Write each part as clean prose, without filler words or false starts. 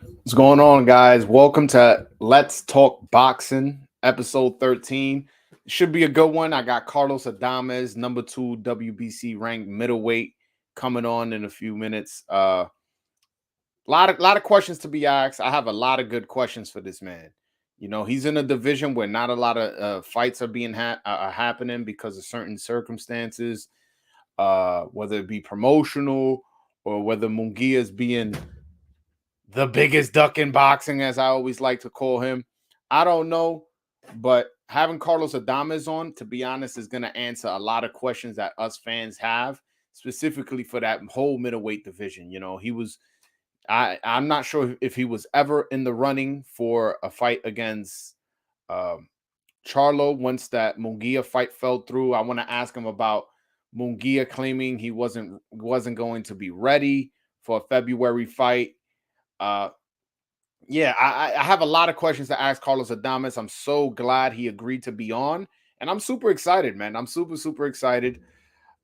What's going on, guys? Welcome to Let's Talk Boxing, episode 13. Should be a good one. I got Carlos Adamez, number 2 WBC ranked middleweight, coming on in a few minutes. Lot of questions to be asked. I have a lot of good questions for this man. You know, he's in a division where not a lot of fights are being happening because of certain circumstances, whether it be promotional or whether Munguia is being the biggest duck in boxing, as I always like to call him. I don't know, but having Carlos Adamez on, to be honest, is going to answer a lot of questions that us fans have, specifically for that whole middleweight division. You know, I'm not sure if he was ever in the running for a fight against um, Charlo once that Munguia fight fell through. I want to ask him about Munguia claiming he wasn't going to be ready for a February fight. Uh, yeah, I have a lot of questions to ask Carlos Adames. I'm so glad he agreed to be on, and I'm super excited, man. I'm super excited.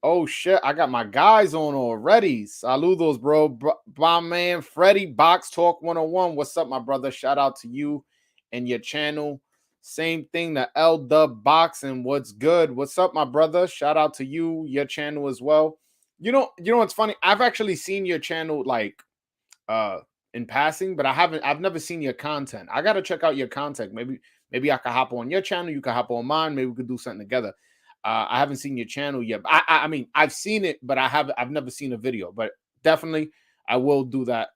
Oh shit, I got my guys on already. Saludos, bro. My man, Freddie, Box Talk 101. What's up, my brother? Shout out to you and your channel. Same thing to L Dub Boxing. What's good? What's up, my brother? Shout out to you, your channel as well. You know what's funny? I've actually seen your channel like in passing, but I've never seen your content. I gotta check out your content. Maybe I could hop on your channel, you could hop on mine, maybe we could do something together. I haven't seen your channel yet. But I mean, I've seen it, but I've never seen a video. But definitely I will do that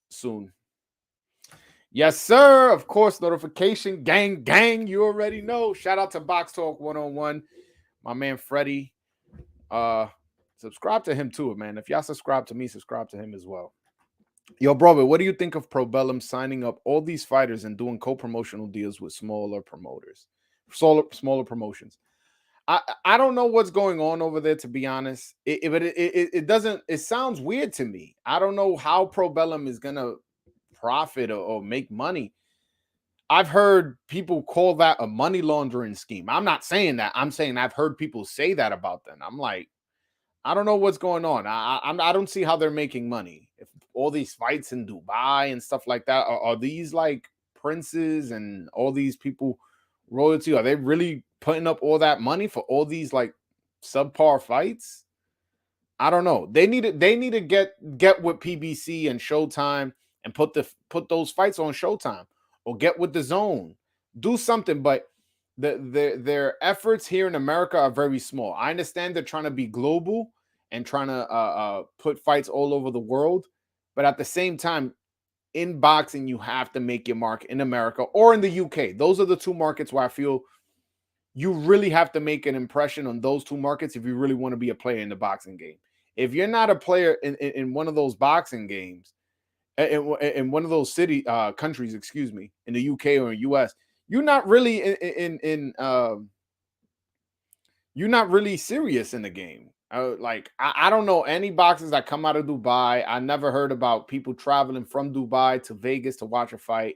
soon. Yes, sir. Of course, notification gang. You already know. Shout out to Box Talk 101. My man Freddie. Subscribe to him too, man. If y'all subscribe to me, subscribe to him as well. Yo, brother, what do you think of Probellum signing up all these fighters and doing co-promotional deals with smaller promoters, smaller promotions? I don't know what's going on over there, to be honest. It doesn't. It sounds weird to me. I don't know how Probellum is gonna profit or make money. I've heard people call that a money laundering scheme. I'm not saying that. I'm saying I've heard people say that about them. I'm like, I don't know what's going on. I don't see how they're making money. If all these fights in Dubai and stuff like that are these like princes and all these people royalty? Are they really putting up all that money for all these like subpar fights? I don't know. They need to get with PBC and Showtime and put those fights on Showtime or get with the Zone. Do something, but their efforts here in America are very small. I understand they're trying to be global and trying to put fights all over the world, but at the same time, in boxing, you have to make your mark in America or in the UK. Those are the two markets where I feel you really have to make an impression on those two markets if you really want to be a player in the boxing game. If you're not a player in one of those boxing games, in one of those countries, excuse me, in the UK or in US, you're not really you're not really serious in the game. I don't know any boxers that come out of Dubai. I never heard about people traveling from Dubai to Vegas to watch a fight.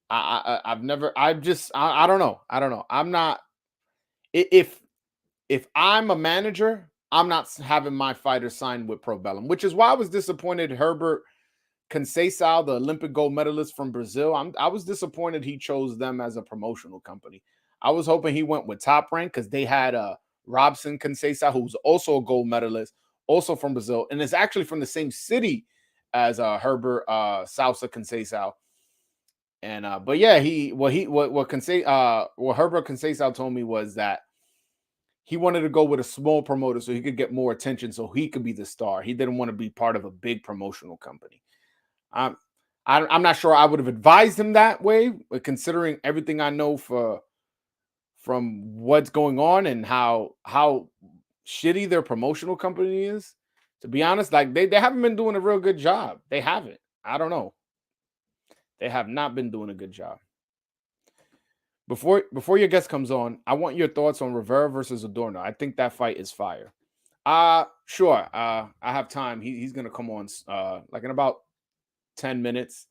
I've never. I don't know. I don't know. I'm not. If I'm a manager, I'm not having my fighter signed with Probellum, which is why I was disappointed. Herbert Conceição, the Olympic gold medalist from Brazil, I was disappointed he chose them as a promotional company. I was hoping he went with Top Rank because they had Robson Conceição, who's also a gold medalist, also from Brazil, and is actually from the same city as Herbert Salsa Conceição. And but yeah, what Herbert Conceição told me was that he wanted to go with a small promoter so he could get more attention, so he could be the star. He didn't want to be part of a big promotional company. I'm not sure I would have advised him that way, but considering everything I know from what's going on and how shitty their promotional company is, to be honest, like they haven't been doing a real good job. They haven't. I don't know. They have not been doing a good job. Before your guest comes on, I want your thoughts on Rivera versus Adorno. I think that fight is fire. Sure. I have time. He's gonna come on like in about 10 minutes.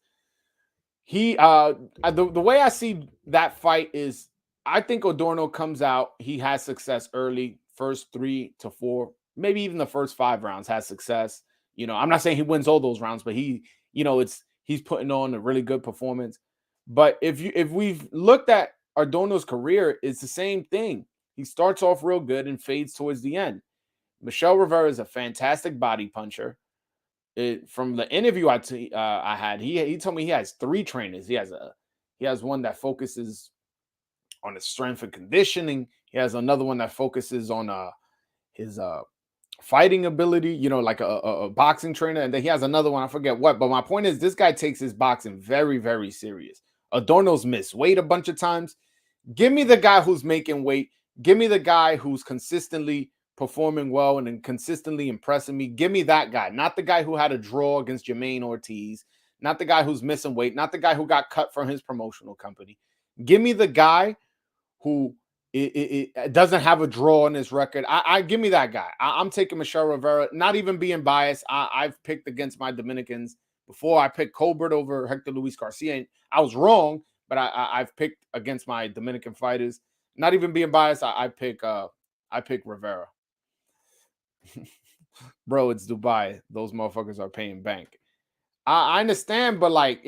The way I see that fight is I think Adorno comes out, he has success early, first 3 to 4, maybe even the first 5 rounds has success. You know, I'm not saying he wins all those rounds, but he's putting on a really good performance. But if we've looked at Ardono's career, it's the same thing. He starts off real good and fades towards the end. Michelle Rivera is a fantastic body puncher. From the interview I had, he told me he has 3 trainers. He has one that focuses on his strength and conditioning. He has another one that focuses on his fighting ability, like a boxing trainer. And then he has another one, I forget what. But my point is, this guy takes his boxing very, very serious. Adorno's missed weight a bunch of times. Give me the guy who's making weight. Give me the guy who's consistently performing well and then consistently impressing me. Give me that guy, not the guy who had a draw against Jermaine Ortiz, not the guy who's missing weight, not the guy who got cut from his promotional company. Give me the guy who it doesn't have a draw on his record. I give me that guy. I'm taking Michelle Rivera, not even being biased. I've picked against my Dominicans before. I picked Colbert over Hector Luis Garcia, and I was wrong, but I've picked against my Dominican fighters. Not even being biased, I pick Rivera. Bro, it's Dubai. Those motherfuckers are paying bank. I understand, but like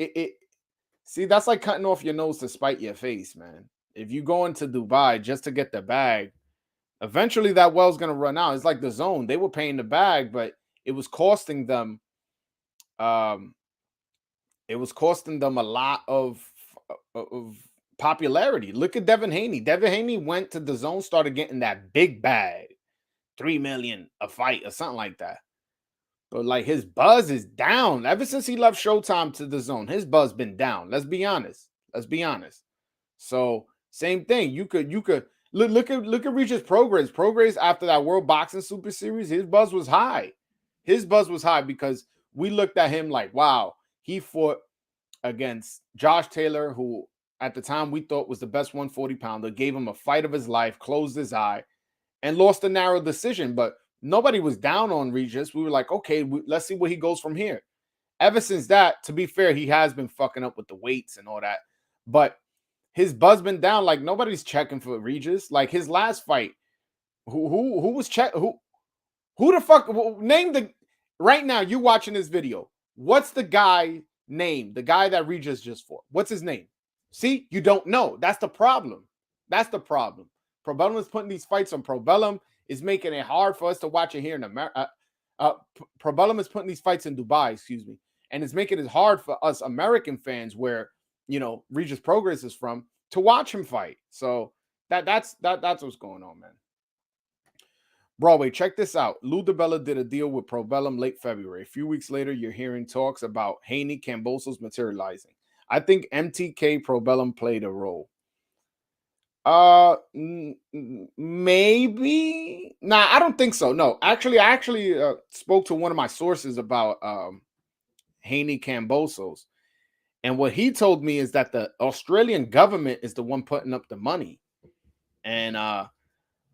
see, that's like cutting off your nose to spite your face, man. If you go into Dubai just to get the bag, eventually that well's gonna run out. It's like the zone. They were paying the bag, but it was costing them a lot of popularity. Look at Devin Haney. Devin Haney went to the zone, started getting that big bag, $3 million a fight or something like that. But like his buzz is down ever since he left Showtime to the zone. His buzz been down. Let's be honest. So same thing. You could look at Regis Prograis. Prograis after that World Boxing Super Series, his buzz was high. His buzz was high because we looked at him like, wow, he fought against Josh Taylor, who at the time we thought was the best 140-pounder, gave him a fight of his life, closed his eye, and lost a narrow decision. But nobody was down on Regis. We were like, okay, let's see where he goes from here. Ever since that, to be fair, he has been fucking up with the weights and all that. But his buzz been down. Like nobody's checking for Regis. Like his last fight, who was check who the fuck name the right now? You watching this video? What's the guy name? The guy that Regis just fought. What's his name? See, you don't know. That's the problem. Probellum is putting these fights on Probellum. Is making it hard for us to watch it here in America. Probellum is putting these fights in Dubai, and it's making it hard for us American fans, where Regis Prograis is from, to watch him fight. So that's what's going on, man. Broadway, check this out. Lou DiBella did a deal with Probellum late February. A few weeks later, you're hearing talks about Haney Kambosos materializing. I think MTK Probellum played a role. Maybe. Nah, I don't think so. No, I actually spoke to one of my sources about Haney Kambosos, and what he told me is that the Australian government is the one putting up the money, and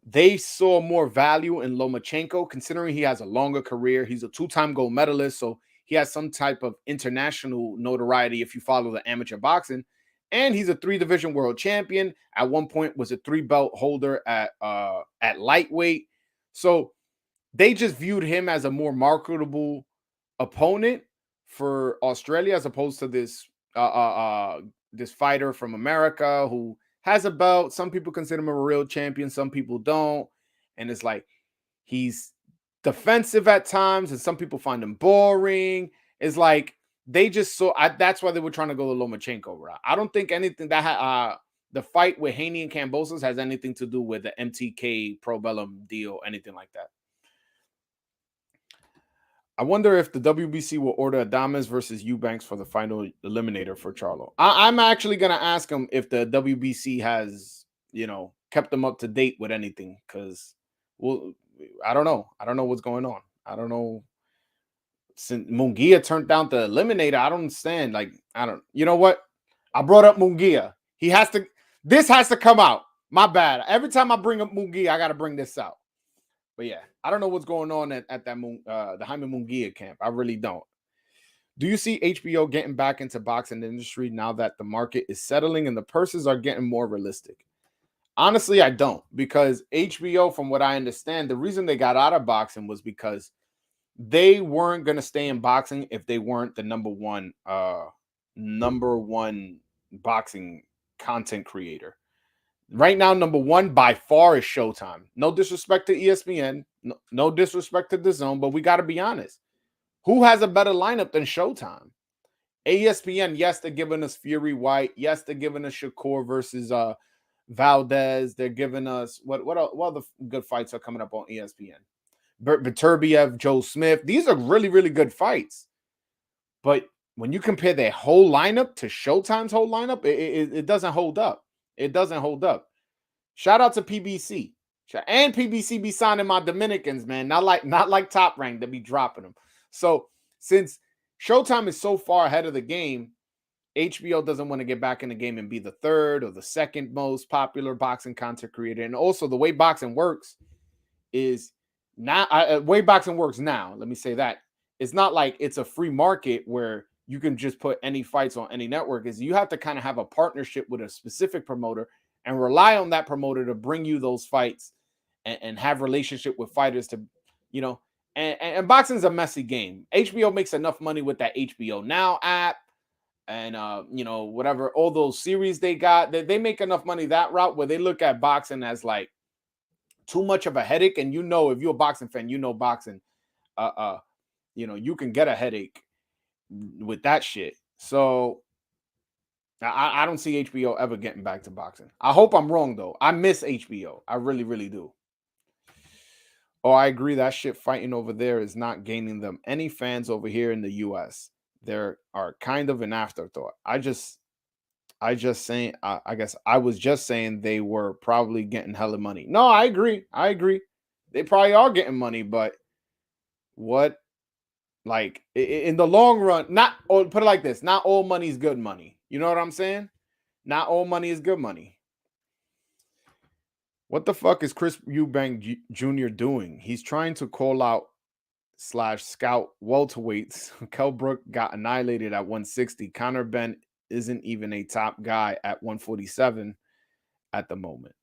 they saw more value in Lomachenko, considering he has a longer career. He's a 2-time gold medalist, so he has some type of international notoriety if you follow the amateur boxing. And he's a 3-division world champion. At one point was a 3-belt holder at lightweight. So they just viewed him as a more marketable opponent for Australia, as opposed to this this fighter from America who has a belt. Some people consider him a real champion, some people don't. And it's like he's defensive at times, and some people find him boring. It's like they just saw that's why they were trying to go the Lomachenko route. I don't think anything that the fight with Haney and Kambosos has anything to do with the MTK Probellum deal, anything like that. I wonder if the WBC will order Adamez versus Eubanks for the final eliminator for Charlo. I'm actually going to ask him if the WBC has, kept them up to date with anything, because, well, I don't know. I don't know what's going on. I don't know. Since Munguia turned down the eliminator, I don't understand. Like, you know what? I brought up Munguia. This has to come out. My bad. Every time I bring up Munguia, I got to bring this out. But yeah, I don't know what's going on at that the Jaime Munguia camp. I really don't. Do you see HBO getting back into boxing industry now that the market is settling and the purses are getting more realistic? Honestly, I don't, because HBO, from what I understand, the reason they got out of boxing was because they weren't going to stay in boxing if they weren't the number one boxing content creator. Right now, number one by far is Showtime. No disrespect to ESPN, no disrespect to DAZN, but we got to be honest. Who has a better lineup than Showtime? ESPN, yes, they're giving us Fury White. Yes, they're giving us Shakur versus Valdez. They're giving us what other good fights are coming up on ESPN? Beterbiev, Joe Smith. These are really, really good fights. But when you compare their whole lineup to Showtime's whole lineup, it doesn't hold up. It doesn't hold up. Shout out to PBC. And PBC be signing my Dominicans, man. Not like Top Rank. They be dropping them. So since Showtime is so far ahead of the game, HBO doesn't want to get back in the game and be the third or the second most popular boxing content creator. And also the way boxing works is not way boxing works now. Let me say that. It's not like it's a free market where you can just put any fights on any network. Is you have to kind of have a partnership with a specific promoter and rely on that promoter to bring you those fights and have relationship with fighters to, and boxing is a messy game. HBO makes enough money with that HBO Now app and, whatever, all those series they got, they make enough money that route where they look at boxing as like too much of a headache. And, if you're a boxing fan, boxing, you can get a headache with that shit. So I don't see HBO ever getting back to boxing. I hope I'm wrong, though. I miss HBO. I really, really do. Oh, I agree. That shit fighting over there is not gaining them any fans over here in the U.S. There are kind of an afterthought. I guess I was just saying they were probably getting hella money. No, I agree. They probably are getting money, but what? Like in the long run, put it like this, not all money is good money. You know what I'm saying? Not all money is good money. What the fuck is Chris Eubank Jr. doing? He's trying to call out / scout welterweights. Kell Brook got annihilated at 160. Conor Benn isn't even a top guy at 147 at the moment.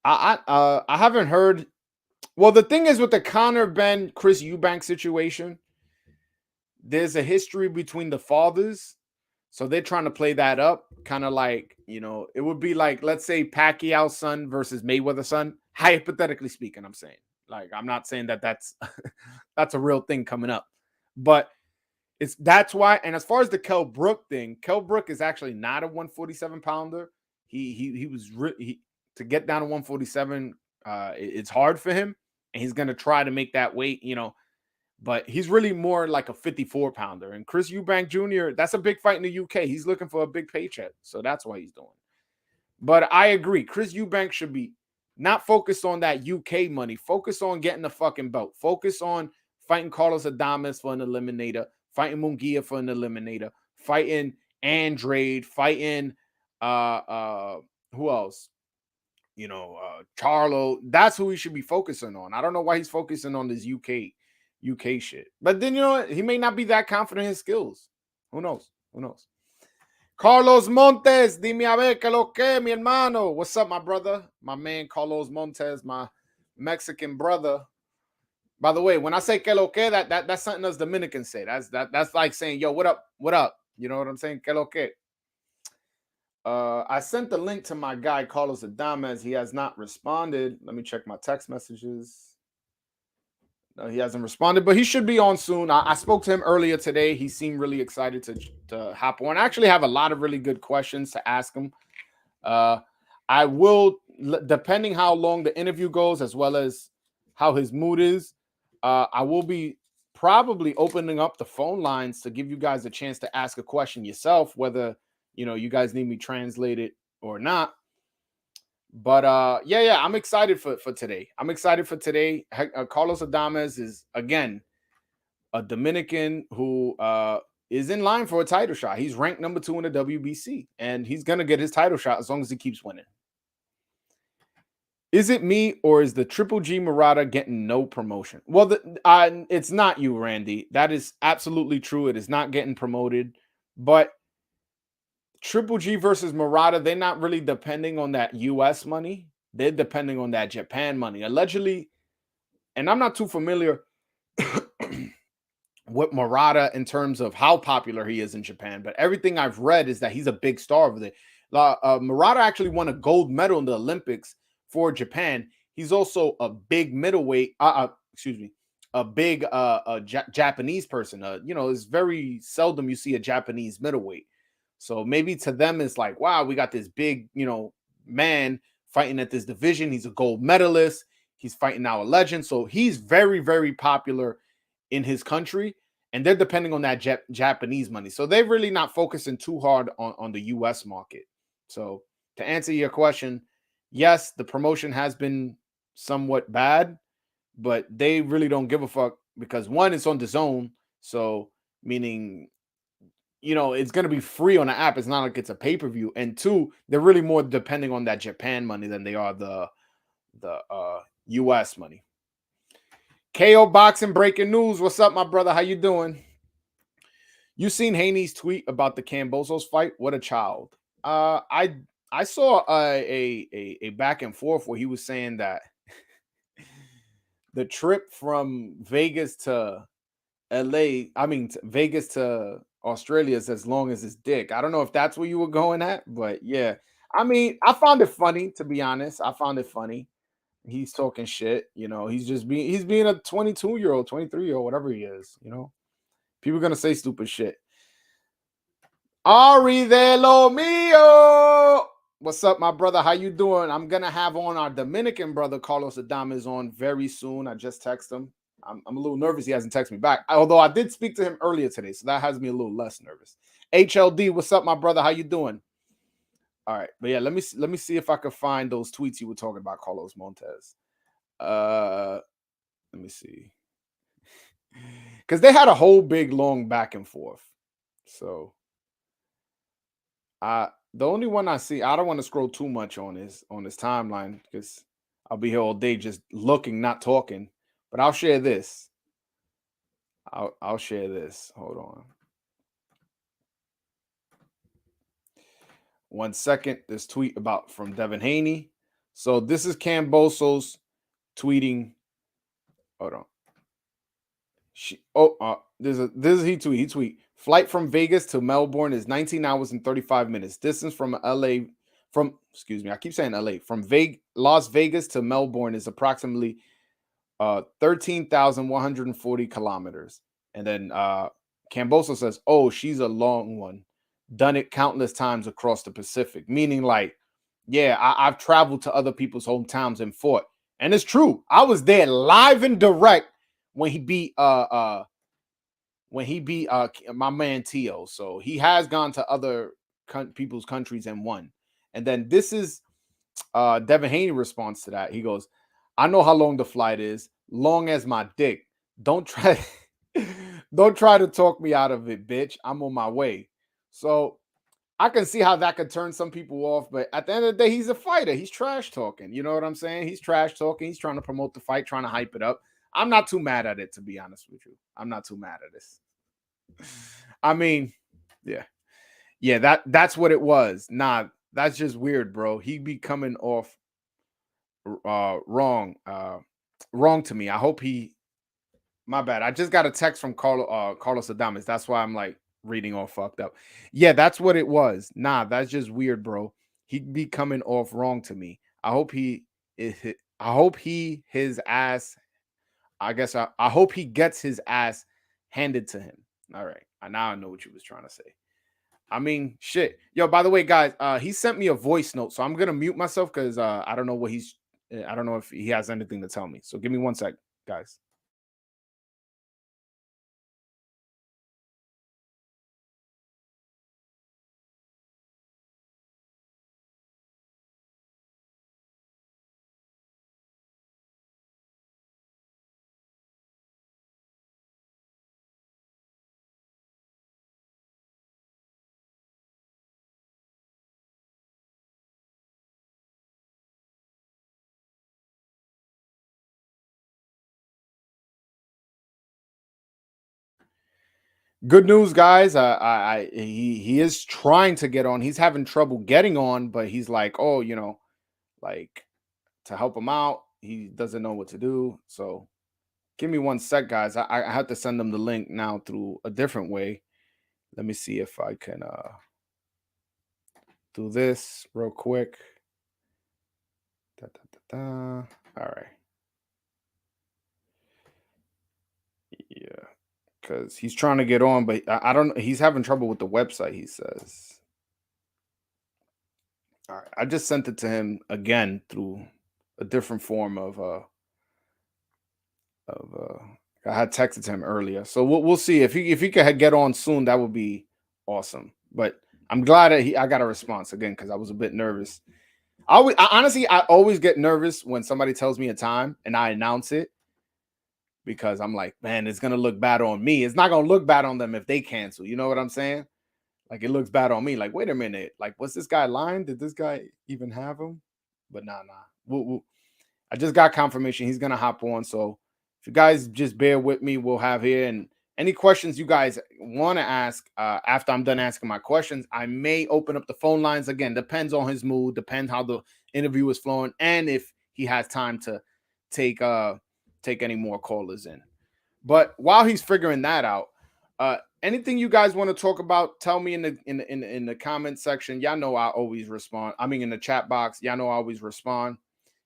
I haven't heard. Well, the thing is with the Conor Benn Chris Eubank situation, there's a history between the fathers. So they're trying to play that up, kind of like, it would be like, let's say Pacquiao's son versus Mayweather's son, hypothetically speaking, I'm saying. Like, I'm not saying that that's a real thing coming up. But that's why, and as far as the Kell Brook thing, Kell Brook is actually not a 147 pounder. He was to get down to 147, it's hard for him, and he's going to try to make that weight, but he's really more like a 54 pounder. And Chris Eubank Jr., that's a big fight in the UK. He's looking for a big paycheck. So that's why he's doing it. But I agree. Chris Eubank should be not focused on that UK money. Focus on getting the fucking belt. Focus on fighting Carlos Adamez for an eliminator. Fighting Munguia for an eliminator. Fighting Andrade. Fighting who else? Charlo. That's who he should be focusing on. I don't know why he's focusing on this UK shit. But then, he may not be that confident in his skills. Who knows? Carlos Montes, dime a ver que lo que, mi hermano. What's up, my brother? My man Carlos Montes, my Mexican brother. By the way, when I say que lo que, that's something us Dominicans say. That's like saying, yo, what up? You know what I'm saying? Que lo que. I sent the link to my guy Carlos Adamez. He has not responded. Let me check my text messages. No, he hasn't responded, but he should be on soon. I spoke to him earlier today. He seemed really excited to hop on. I actually have a lot of really good questions to ask him. I will, depending how long the interview goes, as well as how his mood is, I will be probably opening up the phone lines to give you guys a chance to ask a question yourself, whether you guys need me translated or not. But yeah, I'm excited for today. Carlos Adamez is, again, a Dominican who is in line for a title shot. He's ranked number 2 in the WBC, and he's gonna get his title shot as long as he keeps winning. Is it me, or is the Triple G Murata getting no promotion? Well, it's not you, Randy. That is absolutely true. It is not getting promoted, but Triple G versus Murata, they're not really depending on that US money. They're depending on that Japan money. Allegedly, and I'm not too familiar with Murata in terms of how popular he is in Japan, but everything I've read is that he's a big star over there. Murata actually won a gold medal in the Olympics for Japan. He's also a big middleweight. Excuse me, a big Japanese person. It's very seldom you see a Japanese middleweight. So maybe to them it's like, wow, we got this big, man fighting at this division. He's a gold medalist. He's fighting now a legend. So he's very, very popular in his country, and they're depending on that Japanese money. So they're really not focusing too hard on the US market. So to answer your question, yes, the promotion has been somewhat bad, but they really don't give a fuck because one, it's on the zone. So meaning, it's going to be free on the app. It's not like it's a pay-per-view. And two, they're really more depending on that Japan money than they are the US money. KO Boxing breaking news. What's up, my brother? How you doing? You seen Haney's tweet about the Kambosos fight? What a child. I saw a back and forth where he was saying that the trip from Vegas to Vegas to Australia is as long as his dick. I don't know if that's where you were going at, but yeah. I found it funny, to be honest. I found it funny. He's talking shit, he's being a 22-year-old, 23-year-old, whatever he is. People are gonna say stupid shit. Ari de lo mio. What's up, my brother? How you doing? I'm gonna have on our Dominican brother Carlos Adamez on very soon. I just texted him. I'm a little nervous he hasn't texted me back. Although I did speak to him earlier today, so that has me a little less nervous. HLD, what's up, my brother? How you doing? All right, but yeah, let me see if I can find those tweets you were talking about, Carlos Montes. Let me see, because they had a whole big long back and forth. So, the only one I see, I don't want to scroll too much on this timeline because I'll be here all day just looking, not talking. But I'll share this. I'll share this. Hold on. 1 second. This tweet from Devin Haney. So this is Kambosos tweeting. Hold on. This is he tweet. He tweet. Flight from Vegas to Melbourne is 19 hours and 35 minutes. Distance from LA I keep saying LA. From Las Vegas to Melbourne is approximately 13,140 kilometers. And then Camboso says, "Oh, she's a long one. Done it countless times across the Pacific." Meaning like, yeah, I've traveled to other people's hometowns and fought. And it's true. I was there live and direct when he beat my man Tio. So he has gone to other people's countries and won. And then this is Devin Haney response to that. He goes, "I know how long the flight is. Long as my dick. Don't try don't try to talk me out of it, bitch. I'm on my way." So I can see how that could turn some people off, but at the end of the day, he's a fighter. He's trash talking. You know what I'm saying? He's trash talking. He's trying to promote the fight, trying to hype it up. I'm not too mad at it, to be honest with you. I'm not too mad at this. Yeah. Yeah, that's what it was. Nah, that's just weird, bro. He be coming off wrong to me. I hope my bad. I just got a text from Carlos Adames. That's why I'm like reading all fucked up. Yeah, that's what it was. Nah, that's just weird, bro. He'd be coming off wrong to me. I hope his ass. I hope he gets his ass handed to him. All right. Now I know what you was trying to say. Shit. Yo, by the way, guys, he sent me a voice note, so I'm gonna mute myself because I don't know I don't know if he has anything to tell me. So give me 1 sec, guys. Good news, guys. He is trying to get on. He's having trouble getting on, but he's like, oh, like to help him out. He doesn't know what to do. So Give me one sec, guys. I have to send them the link now through a different way. Let me see if I can do this real quick. All right. Yeah, because he's trying to get on, but I don't. He's having trouble with the website. He says. All right, I just sent it to him again through a different form of I had texted to him earlier, so we'll see if he could get on soon. That would be awesome. But I'm glad that I got a response again because I was a bit nervous. Honestly, I always get nervous when somebody tells me a time and I announce it because I'm like, man, it's gonna look bad on me. It's not gonna look bad on them if they cancel. You know what I'm saying? Like it looks bad on me. Like, wait a minute. Like, was this guy lying? Did this guy even have him? But nah. I just got confirmation he's gonna hop on. So if you guys just bear with me, we'll have here and any questions you guys want to ask after I'm done asking my questions, I may open up the phone lines again. Depends on his mood, depends how the interview is flowing, and if he has time to take any more callers in. But while he's figuring that out, anything you guys want to talk about, tell me in the comment section. Y'all know I always respond. I mean in the chat box, y'all know I always respond.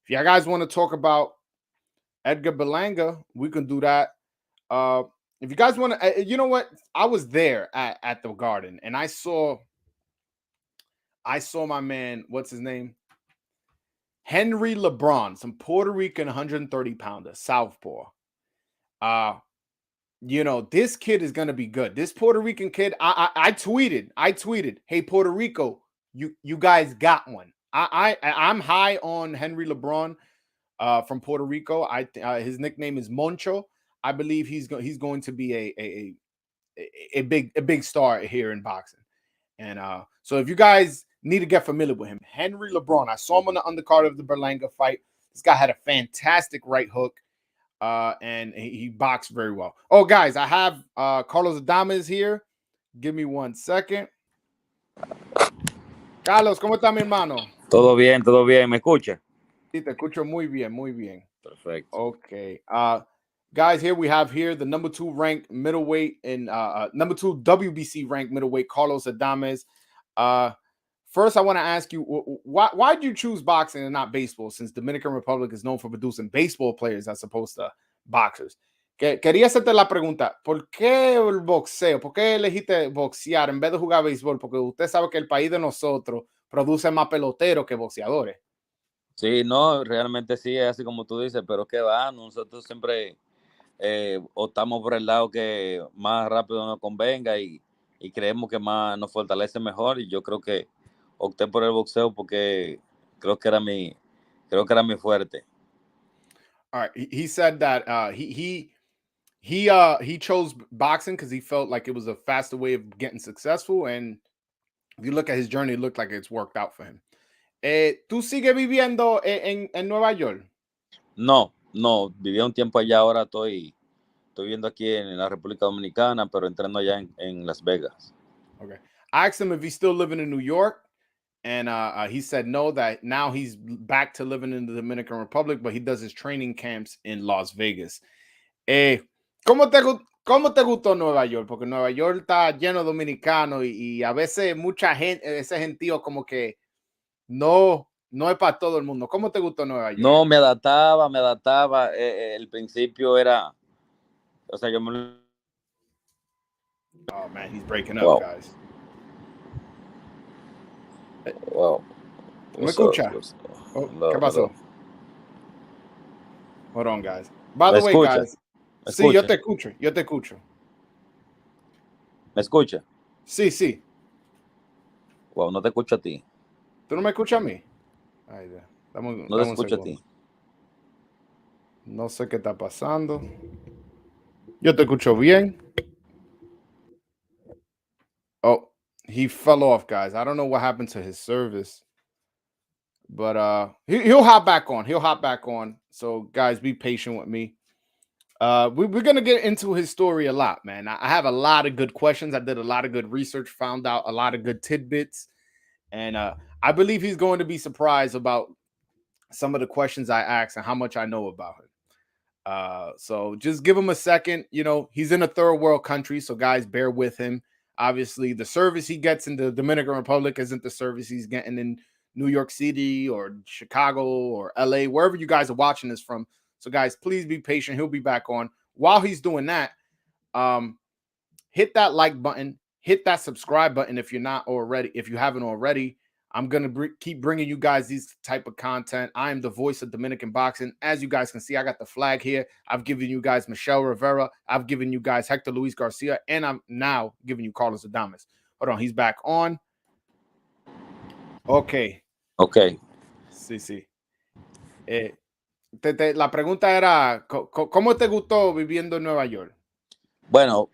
If you guys want to talk about Edgar Berlanga, we can do that. If you guys want to, you know what? I was there at the Garden, and I saw my man. What's his name? Henry LeBron, some Puerto Rican 130 pounder, southpaw. You know, this kid is gonna be good. This Puerto Rican kid. I tweeted, hey Puerto Rico, you guys got one. I'm high on Henry LeBron from Puerto Rico. His nickname is Moncho. I believe he's going to be a big star here in boxing. And so if you guys need to get familiar with him, Henry LeBron. I saw him on the undercard of the Berlanga fight. This guy had a fantastic right hook. And he boxed very well. Oh, guys, I have Carlos Adamez here. Give me 1 second. Carlos, ¿cómo está mi hermano? Todo bien, ¿me escucha? Sí, te escucho muy bien. Perfecto. Okay. Guys, here we have the number 2 ranked middleweight and number 2 WBC ranked middleweight, Carlos Adamez. First, I want to ask you, why did you choose boxing and not baseball, since Dominican Republic is known for producing baseball players as opposed to boxers? Quería hacerte la pregunta, ¿por qué el boxeo? ¿Por qué elegiste boxear en vez de jugar béisbol? Porque usted sabe que el país de nosotros produce más peloteros que boxeadores. Sí, no, realmente sí, es así como tú dices, pero qué va, nosotros siempre optamos por el lado que más rápido nos convenga y creemos que más nos fortalece mejor, y yo creo que opté por el boxeo porque creo que era mi fuerte. All right, he said that he chose boxing because he felt like it was a faster way of getting successful, and if you look at his journey, it looked like it's worked out for him. ¿Tú sigues viviendo en Nueva York? No, viví un tiempo allá, ahora estoy viviendo aquí en la República Dominicana, pero entrando allá en Las Vegas. Okay. I asked him if he's still living in New York, and he said no, that now he's back to living in the Dominican Republic, but he does his training camps in Las Vegas. ¿Cómo te gustó Nueva York? Porque Nueva York está lleno de dominicanos y a veces mucha gente, ese gentío como que no es para todo el mundo. ¿Cómo te gustó Nueva York? No, me adaptaba. El principio era, o sea, yo me... Oh man, he's breaking up, guys. Wow. ¿Me escucha? ¿Qué pasó? Hold on, guys. By the way, guys. Sí, yo te escucho. ¿Me escucha? Sí. Wow, no te escucho a ti. ¿Tú no me escuchas a mí? Ay, no te escucho a ti. No sé qué está pasando. Yo te escucho bien. Oh, he fell off, guys. I don't know what happened to his service. But he'll hop back on. So, guys, be patient with me. We're going to get into his story a lot, man. I have a lot of good questions. I did a lot of good research, found out a lot of good tidbits. And I believe he's going to be surprised about some of the questions I asked and how much I know about him. So just give him a second. You know, he's in a third world country, so guys, bear with him. Obviously, the service he gets in the Dominican Republic isn't the service he's getting in New York City or Chicago or LA, wherever you guys are watching this from. So, guys, please be patient. He'll be back on. While he's doing that, hit that like button, hit that subscribe button if you haven't already. I'm gonna keep bringing you guys these type of content. I am the voice of Dominican boxing. As you guys can see, I got the flag here. I've given you guys Michelle Rivera. I've given you guys Hector Luis Garcia, and I'm now giving you Carlos Adamez. Hold on, he's back on. Okay. Sí. La pregunta era, ¿cómo te gustó viviendo en Nueva York? Bueno,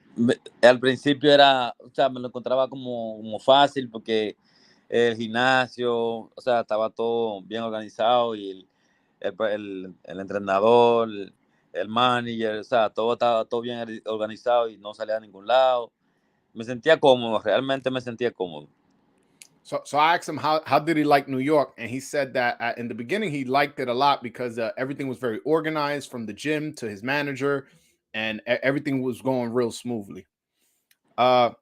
al principio era, o sea, me lo encontraba como fácil porque el gimnasio, o sea, estaba todo bien organizado y el entrenador, el manager, o sea, todo estaba todo bien organizado y no salía a ningún lado. Me sentía cómodo, realmente me sentía cómodo. So I asked him how did he like New York, and he said that in the beginning he liked it a lot because everything was very organized, from the gym to his manager, and everything was going real smoothly. How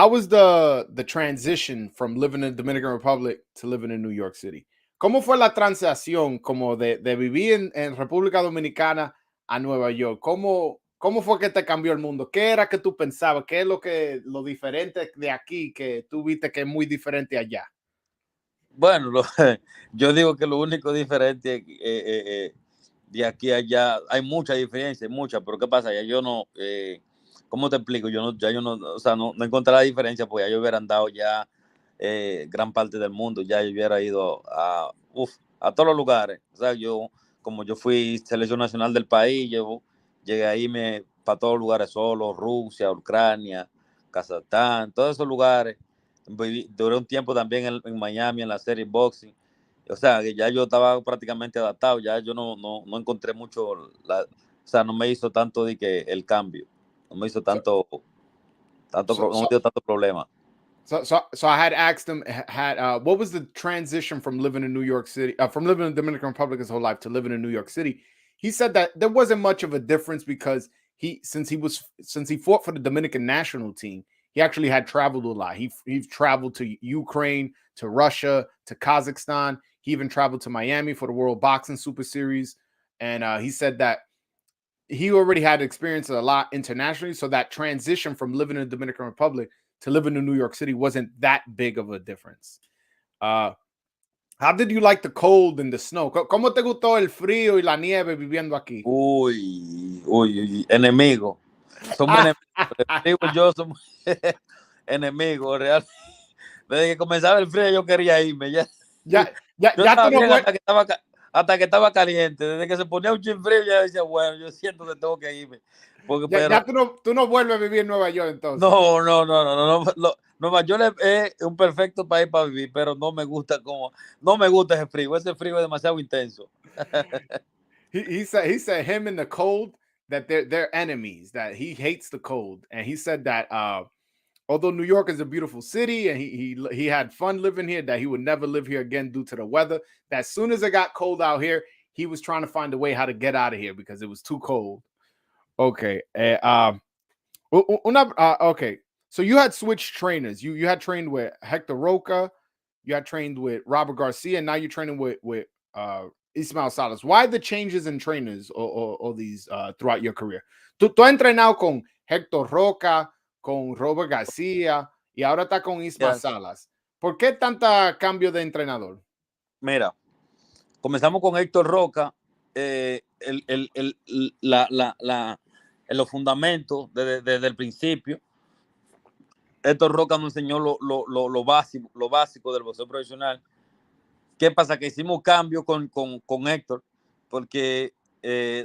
was the transition from living in the Dominican Republic to living in New York City? ¿Cómo fue la transición como de vivir en República Dominicana a Nueva York? ¿Cómo fue que te cambió el mundo? ¿Qué era que tú pensabas? ¿Qué es lo diferente de aquí que tú viste que es muy diferente allá? Bueno, yo digo que lo único diferente de aquí a allá, hay mucha diferencia, pero ¿qué pasa? Ya yo no, ¿cómo te explico? Ya yo no, o sea, no encontré la diferencia, porque ya yo hubiera andado ya gran parte del mundo, ya yo hubiera ido a todos los lugares. O sea, como yo fui selección nacional del país, llegué a irme para todos los lugares solo, Rusia, Ucrania, Kazajstán, todos esos lugares. Duré un tiempo también en Miami en la serie boxing. O sea, que ya yo estaba prácticamente adaptado, ya yo no encontré mucho, o sea, no me hizo tanto el cambio, no me hizo tanto problema. So I had asked him, what was the transition from living in New York City, from living in the Dominican Republic his whole life to living in New York City? He said that there wasn't much of a difference because since he fought for the Dominican national team, he actually had traveled a lot. He traveled to Ukraine, to Russia, to Kazakhstan. He even traveled to Miami for the World Boxing Super Series, and he said that he already had experience a lot internationally. So that transition from living in the Dominican Republic to living in New York City wasn't that big of a difference. How did you like the cold and the snow? ¿Cómo te gustó el frío y la nieve viviendo aquí? Uy, enemigo. Somos enemigos. Yo somos enemigos, real. Desde que comenzaba el frío yo quería irme. Yo estaba bien hasta que estaba caliente. Desde que se ponía un chin frío ya decía, bueno, yo siento que tengo que irme. Ya tú no vuelves a vivir en Nueva York entonces. No. Nueva York es un perfecto país para vivir, pero no me gusta ese frío. Ese frío es demasiado intenso. he said him in the cold that they're enemies, that he hates the cold, and he said that although New York is a beautiful city and he had fun living here, that he would never live here again due to the weather. That as soon as it got cold out here, he was trying to find a way how to get out of here because it was too cold. Okay. Okay. So you had switched trainers. You had trained with Hector Roca, you had trained with Robert Garcia, and now you're training with Ismael Salas. Why the changes in trainers or these throughout your career? Tú has entrenado con Hector Roca, con Robert Garcia y ahora está con Ismael Salas. ¿Por qué tanta cambio de entrenador? Mira, comenzamos con Héctor Roca, los fundamentos desde el principio. Héctor Roca nos enseñó lo básico del boxeo profesional. ¿Qué pasa? Que hicimos cambios con Héctor porque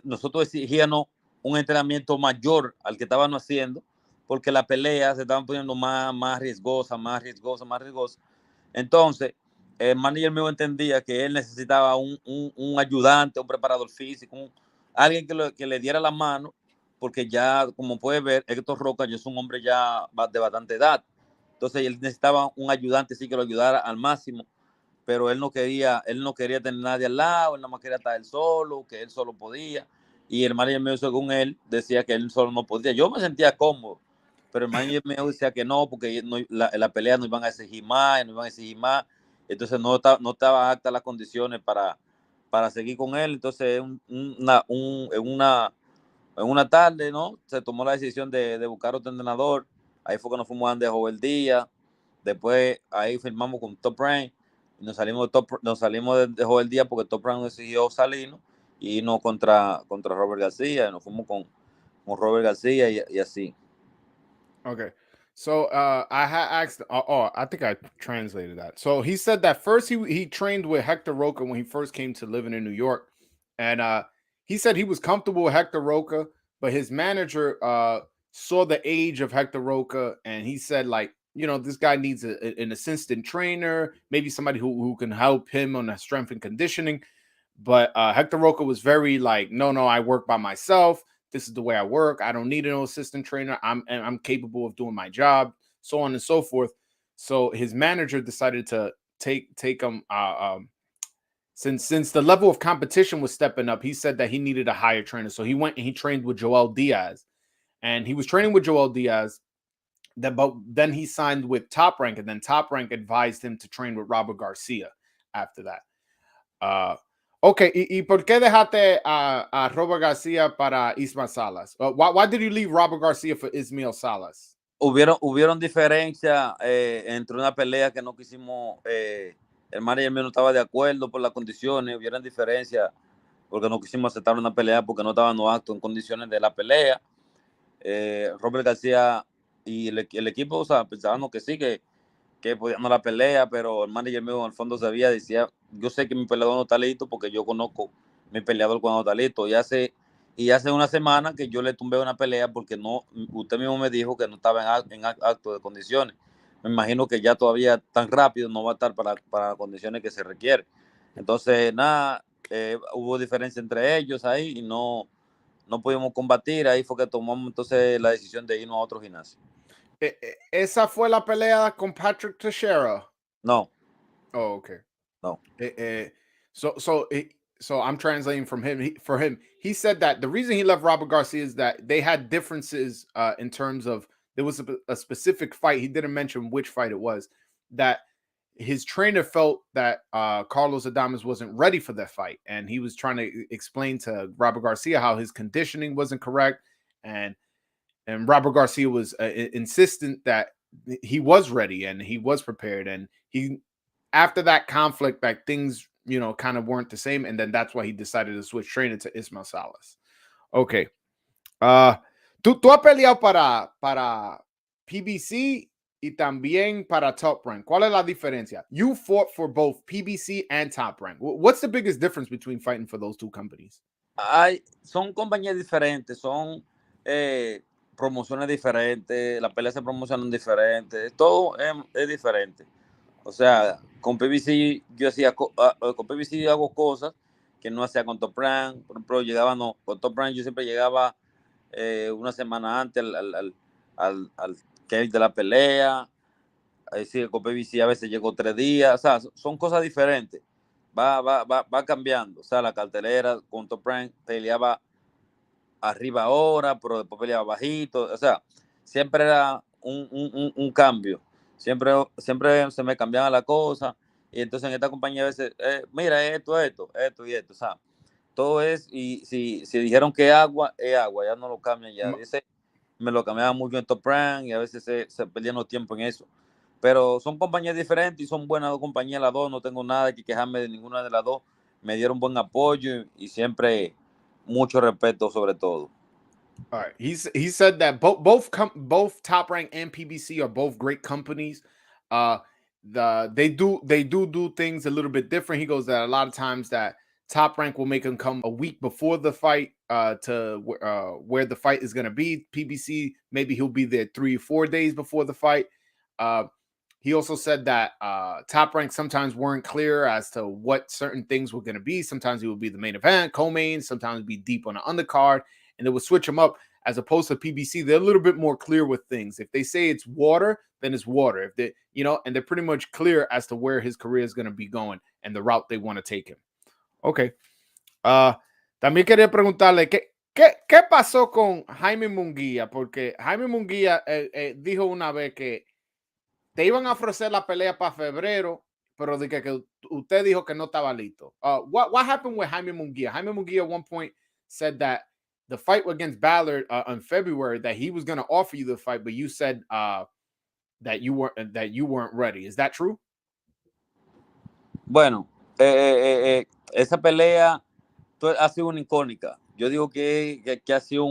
nosotros exigíamos un entrenamiento mayor al que estábamos haciendo, porque las peleas se estaban poniendo más riesgosas. Entonces, el manager mío entendía que él necesitaba un ayudante, un preparador físico, alguien que le diera la mano, porque ya, como puede ver, Héctor Roca ya es un hombre ya de bastante edad. Entonces, él necesitaba un ayudante, sí, que lo ayudara al máximo pero él no quería tener nadie al lado, él nada más quería estar él solo, que él solo podía. Y el manager mío, según él, decía que él solo no podía. Yo me sentía cómodo, pero el manager mío decía que no, porque la pelea no iban a exigir más, entonces no estaba apta las condiciones para seguir con él. Entonces en una tarde, ¿no? Se tomó la decisión de buscar otro entrenador. Ahí fue que nos fuimos a Andejo el día. Después ahí firmamos con Top Rank y nos salimos de Joel Díaz porque Top Rank decidió salirnos y no contra Robert García. Y nos fuimos con Robert García y así. Okay. So I had asked. I think I translated that. So he said that first he trained with Hector Roca when he first came to living in New York, and he said he was comfortable with Hector Roca, but his manager saw the age of Hector Roca, and he said like, this guy needs an assistant trainer, maybe somebody who can help him on the strength and conditioning. But Hector Roca was very like, no, I work by myself. This is the way I work. I don't need an assistant trainer. I'm capable of doing my job, so on and so forth. So his manager decided to take him. Since the level of competition was stepping up, he said that he needed a higher trainer. So he went and he trained with Joel Diaz, and he was training with Joel Diaz. But then he signed with Top Rank, and then Top Rank advised him to train with Robert Garcia after that. Okay, ¿y por qué dejaste a Robert García para Ismael Salas? Why did you leave Robert Garcia for Ismael Salas? Hubieron diferencias entre una pelea que no quisimos, el manager mío no estaba de acuerdo por las condiciones, hubieron diferencias porque no quisimos aceptar una pelea porque no estábamos actos en condiciones de la pelea. Robert García y el equipo, o sea, pensábamos que sí, que podíamos la pelea, pero el manager mío al fondo sabía, decía, yo sé que mi peleador no está listo porque yo conozco mi peleador cuando está listo. Y hace una semana que yo le tumbé una pelea porque usted mismo me dijo que no estaba en acto de condiciones. Me imagino que ya todavía tan rápido no va a estar para las condiciones que se requiere. Entonces, nada, hubo diferencia entre ellos ahí y no pudimos combatir. Ahí fue que tomamos entonces la decisión de irnos a otro gimnasio. ¿Esa fue la pelea con Patrick Teixeira? No. Oh, okay. No. So I'm translating from him. For him, he said that the reason he left Robert Garcia is that they had differences in terms of there was a specific fight. He didn't mention which fight it was, that his trainer felt that Carlos Adamez wasn't ready for that fight, and he was trying to explain to Robert Garcia how his conditioning wasn't correct, and Robert Garcia was insistent that he was ready and he was prepared, and he, after that conflict, like things kind of weren't the same, and then that's why he decided to switch trainer to Ismael Salas. Okay. Tú has peleado para PBC y también para Top Rank. ¿Cuál es la diferencia? You fought for both PBC and Top Rank. What's the biggest difference between fighting for those two companies? Son compañías diferentes, son promociones diferentes, las peleas se promocionan diferentes, todo es diferente. O sea, con PBC con PBC hago cosas que no hacía con Top Rank. Por ejemplo, con Top Rank yo siempre llegaba una semana antes al cage de la pelea. Ahí sí, con PBC a veces llegó 3 días. O sea, son cosas diferentes. Va cambiando. O sea, la cartelera con Top Rank peleaba arriba ahora, pero después peleaba bajito. O sea, siempre era un cambio. Siempre se me cambiaba la cosa. Y entonces en esta compañía a veces, mira, esto y esto. O sea, todo es, y si dijeron que es agua, ya no lo cambian ya. Dice, me lo cambiaba mucho en Top Rank y a veces se perdían los tiempos en eso. Pero son compañías diferentes y son buenas dos compañías las dos. No tengo nada que quejarme de ninguna de las dos. Me dieron buen apoyo y siempre mucho respeto sobre todo. All right. He said that both Top Rank and PBC are both great companies. They do things a little bit different. He goes that a lot of times that Top Rank will make him come a week before the fight to where the fight is going to be. PBC, maybe he'll be there 3 or 4 days before the fight. He also said that Top Rank sometimes weren't clear as to what certain things were going to be. Sometimes it would be the main event, co-main. Sometimes it'd be deep on the undercard, and it would switch them up as opposed to PBC, they're a little bit more clear with things. If they say it's water, then it's water. If they, and they're pretty much clear as to where his career is going to be going and the route they want to take him. Okay. También quería preguntarle ¿qué pasó con Jaime Munguia? Porque Jaime Munguia dijo una vez que te iban a ofrecer la pelea para febrero, pero de que usted dijo que no estaba listo. What happened with Jaime Munguia? Jaime Munguia at one point said that the fight against Ballard in February, that he was going to offer you the fight, but you said that you weren't ready. Is that true? Bueno, esa pelea ha sido una icónica. Yo digo que ha sido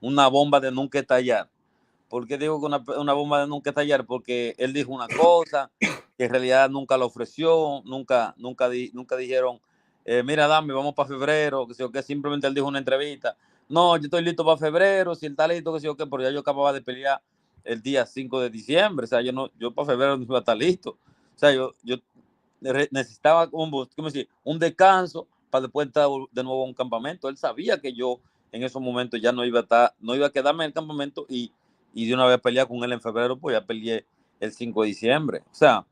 una bomba de nunca estallar. ¿Por qué digo que una bomba de nunca estallar? Porque él dijo una cosa que en realidad nunca lo ofreció, nunca dijeron, mira, dame, vamos para febrero, que simplemente él dijo en una entrevista, no, yo estoy listo para febrero, si él está listo, pero ya yo acababa de pelear el día 5 de diciembre, o sea, yo para febrero no iba a estar listo, o sea, yo necesitaba un descanso para después estar de nuevo en un campamento. Él sabía que yo en esos momentos ya no iba a quedarme en el campamento y de una vez pelear con él en febrero, pues ya peleé el 5 de diciembre. O sea,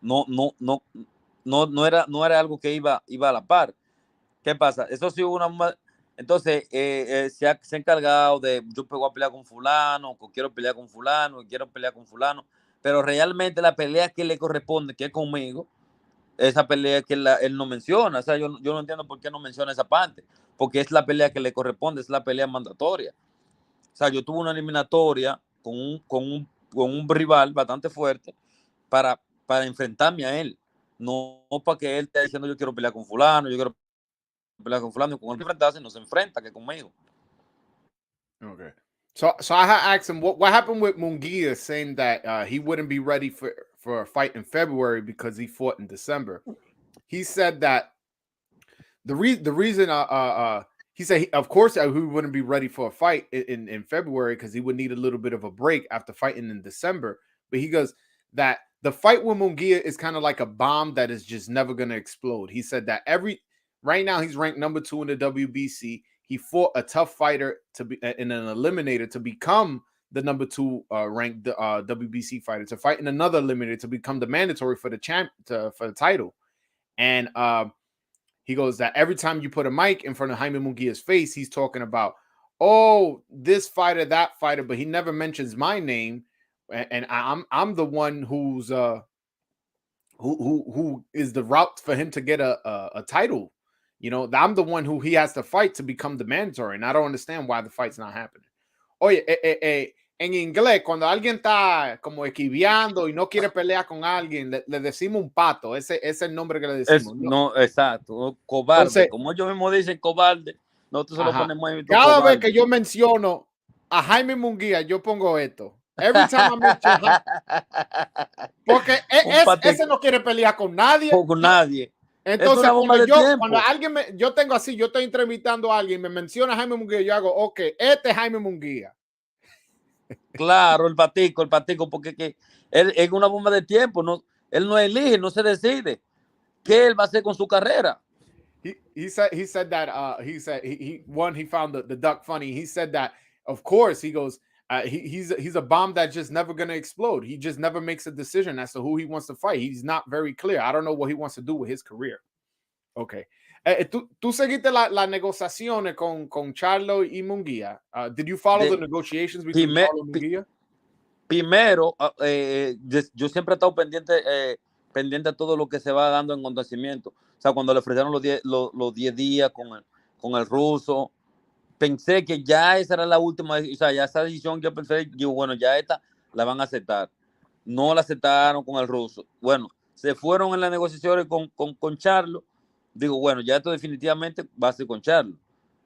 no era algo que iba a la par. ¿Qué pasa? Eso sí una... Entonces, se ha encargado de, yo pego a pelear con fulano, o quiero pelear con fulano, pero realmente la pelea que le corresponde, que es conmigo, esa pelea que él no menciona. O sea, yo no entiendo por qué no menciona esa parte, porque es la pelea que le corresponde, es la pelea mandatoria. O sea, yo tuve una eliminatoria con un rival bastante fuerte para enfrentarme a él. No para que él esté diciendo yo quiero pelear con fulano, y con él enfrentarse no se enfrenta que conmigo. Okay. So I asked him what happened with Munguia, saying that he wouldn't be ready for a fight in February because he fought in December. He said that the reason he said of course he wouldn't be ready for a fight in February because he would need a little bit of a break after fighting in December. But he goes that the fight with Munguia is kind of like a bomb that is just never going to explode. He said that right now he's ranked number 2 in the WBC. He fought a tough fighter to be in an eliminator to become the number 2 ranked WBC fighter, to fight in another eliminator to become the mandatory for the title. And he goes that every time you put a mic in front of Jaime Munguia's face, he's talking about, oh, this fighter, that fighter, but he never mentions my name. And I'm the one who's who is the route for him to get a title. I'm the one who he has to fight to become the mandatory, and I don't understand why the fight's not happening. Oye, en inglés, cuando alguien está como esquiviando y no quiere pelear con alguien, le decimos un pato. Ese es el nombre que le decimos. No, exacto. Cobarde. Entonces, como ellos mismos dicen cobarde, nosotros se lo ponemos en cada cobarde. Vez que yo menciono a Jaime Munguia, yo pongo esto. Every time I mention porque ese no quiere pelear con nadie. Con nadie. Entonces, cuando alguien yo tengo así, yo estoy entrevistando a alguien, me menciona a Jaime Munguia, yo hago, ok, este es Jaime Munguia. Claro, el patico, porque él es una bomba de tiempo, él no elige, no se decide qué él va a hacer con su carrera. He said that he found the duck funny. He said that, of course, he goes, he's a bomb that's just never going to explode. He just never makes a decision as to who he wants to fight. He's not very clear. I don't know what he wants to do with his career. Okay. ¿Tú seguiste las negociaciones con Charlo y Munguia? Did you follow the negotiations between Charlo y Munguia? Primero, yo siempre he estado pendiente de todo lo que se va dando en acontecimiento. O sea, cuando le ofrecieron los 10 días con el ruso, pensé que ya esa era la última, o sea, ya esa decisión yo pensé, bueno, ya esta la van a aceptar. No la aceptaron con el ruso. Bueno, se fueron en las negociaciones con Charlo. Digo, bueno, ya esto definitivamente va a ser con Charlo.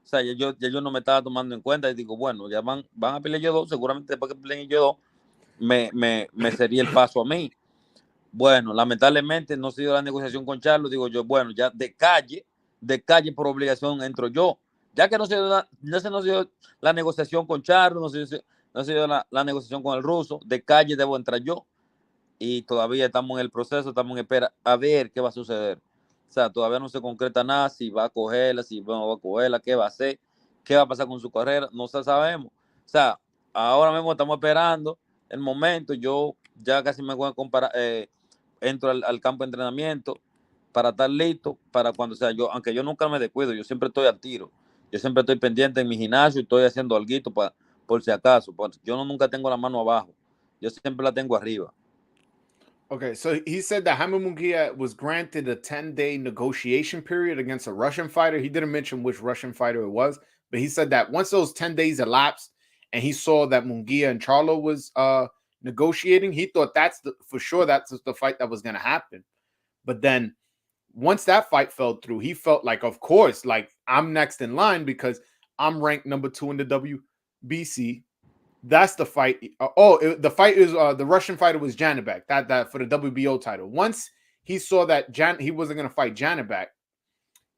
O sea, yo no me estaba tomando en cuenta y digo, bueno, ya van a pelear ellos dos, seguramente después que peleen ellos dos, me sería el paso a mí. Bueno, lamentablemente no se dio la negociación con Charlo. Digo yo, bueno, ya de calle por obligación entro yo. Ya que no se dio la negociación con Charlo, no se dio la negociación con el ruso, de calle debo entrar yo. Y todavía estamos en el proceso, estamos en espera a ver qué va a suceder. O sea, todavía no se concreta nada, si va a cogerla, si no va a cogerla, qué va a hacer, ¿Qué va a pasar con su carrera? No sabemos. O sea, ahora mismo estamos esperando el momento. Yo ya casi me voy a comparar, entro al campo de entrenamiento para estar listo para cuando sea yo, aunque yo nunca me descuido, yo siempre estoy al tiro. Yo siempre estoy pendiente en mi gimnasio y estoy haciendo algo por si acaso. Yo nunca tengo la mano abajo. Yo siempre la tengo arriba. Okay, so he said that Jaime Munguia was granted a 10-day negotiation period against a Russian fighter. He didn't mention which Russian fighter it was, but he said that once those 10 days elapsed and he saw that Munguia and Charlo was negotiating, he thought for sure that's the fight that was going to happen. But then once that fight fell through, he felt like, of course, like I'm next in line because I'm ranked number 2 in the WBC. That's the fight. The fight is the Russian fighter was Janibek. That for the WBO title. Once he saw that he wasn't going to fight Janibek,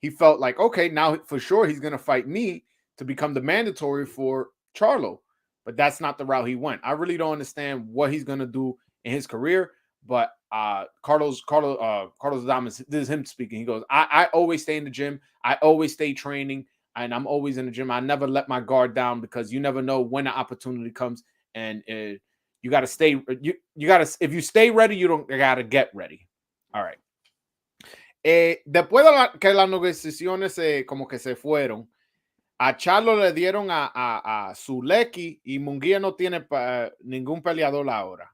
he felt like, okay, now for sure he's going to fight me to become the mandatory for Charlo. But that's not the route he went. I really don't understand what he's going to do in his career. But Carlos Adamez, this is him speaking. He goes, I always stay in the gym. I always stay training. And I'm always in the gym. I never let my guard down because you never know when an opportunity comes, and you got to stay. You got to, if you stay ready, you don't got to get ready. All right. Después de que las negociaciones como que se fueron, a Charlo le dieron a Zuleki y Munguia no tiene ningún peleador ahora.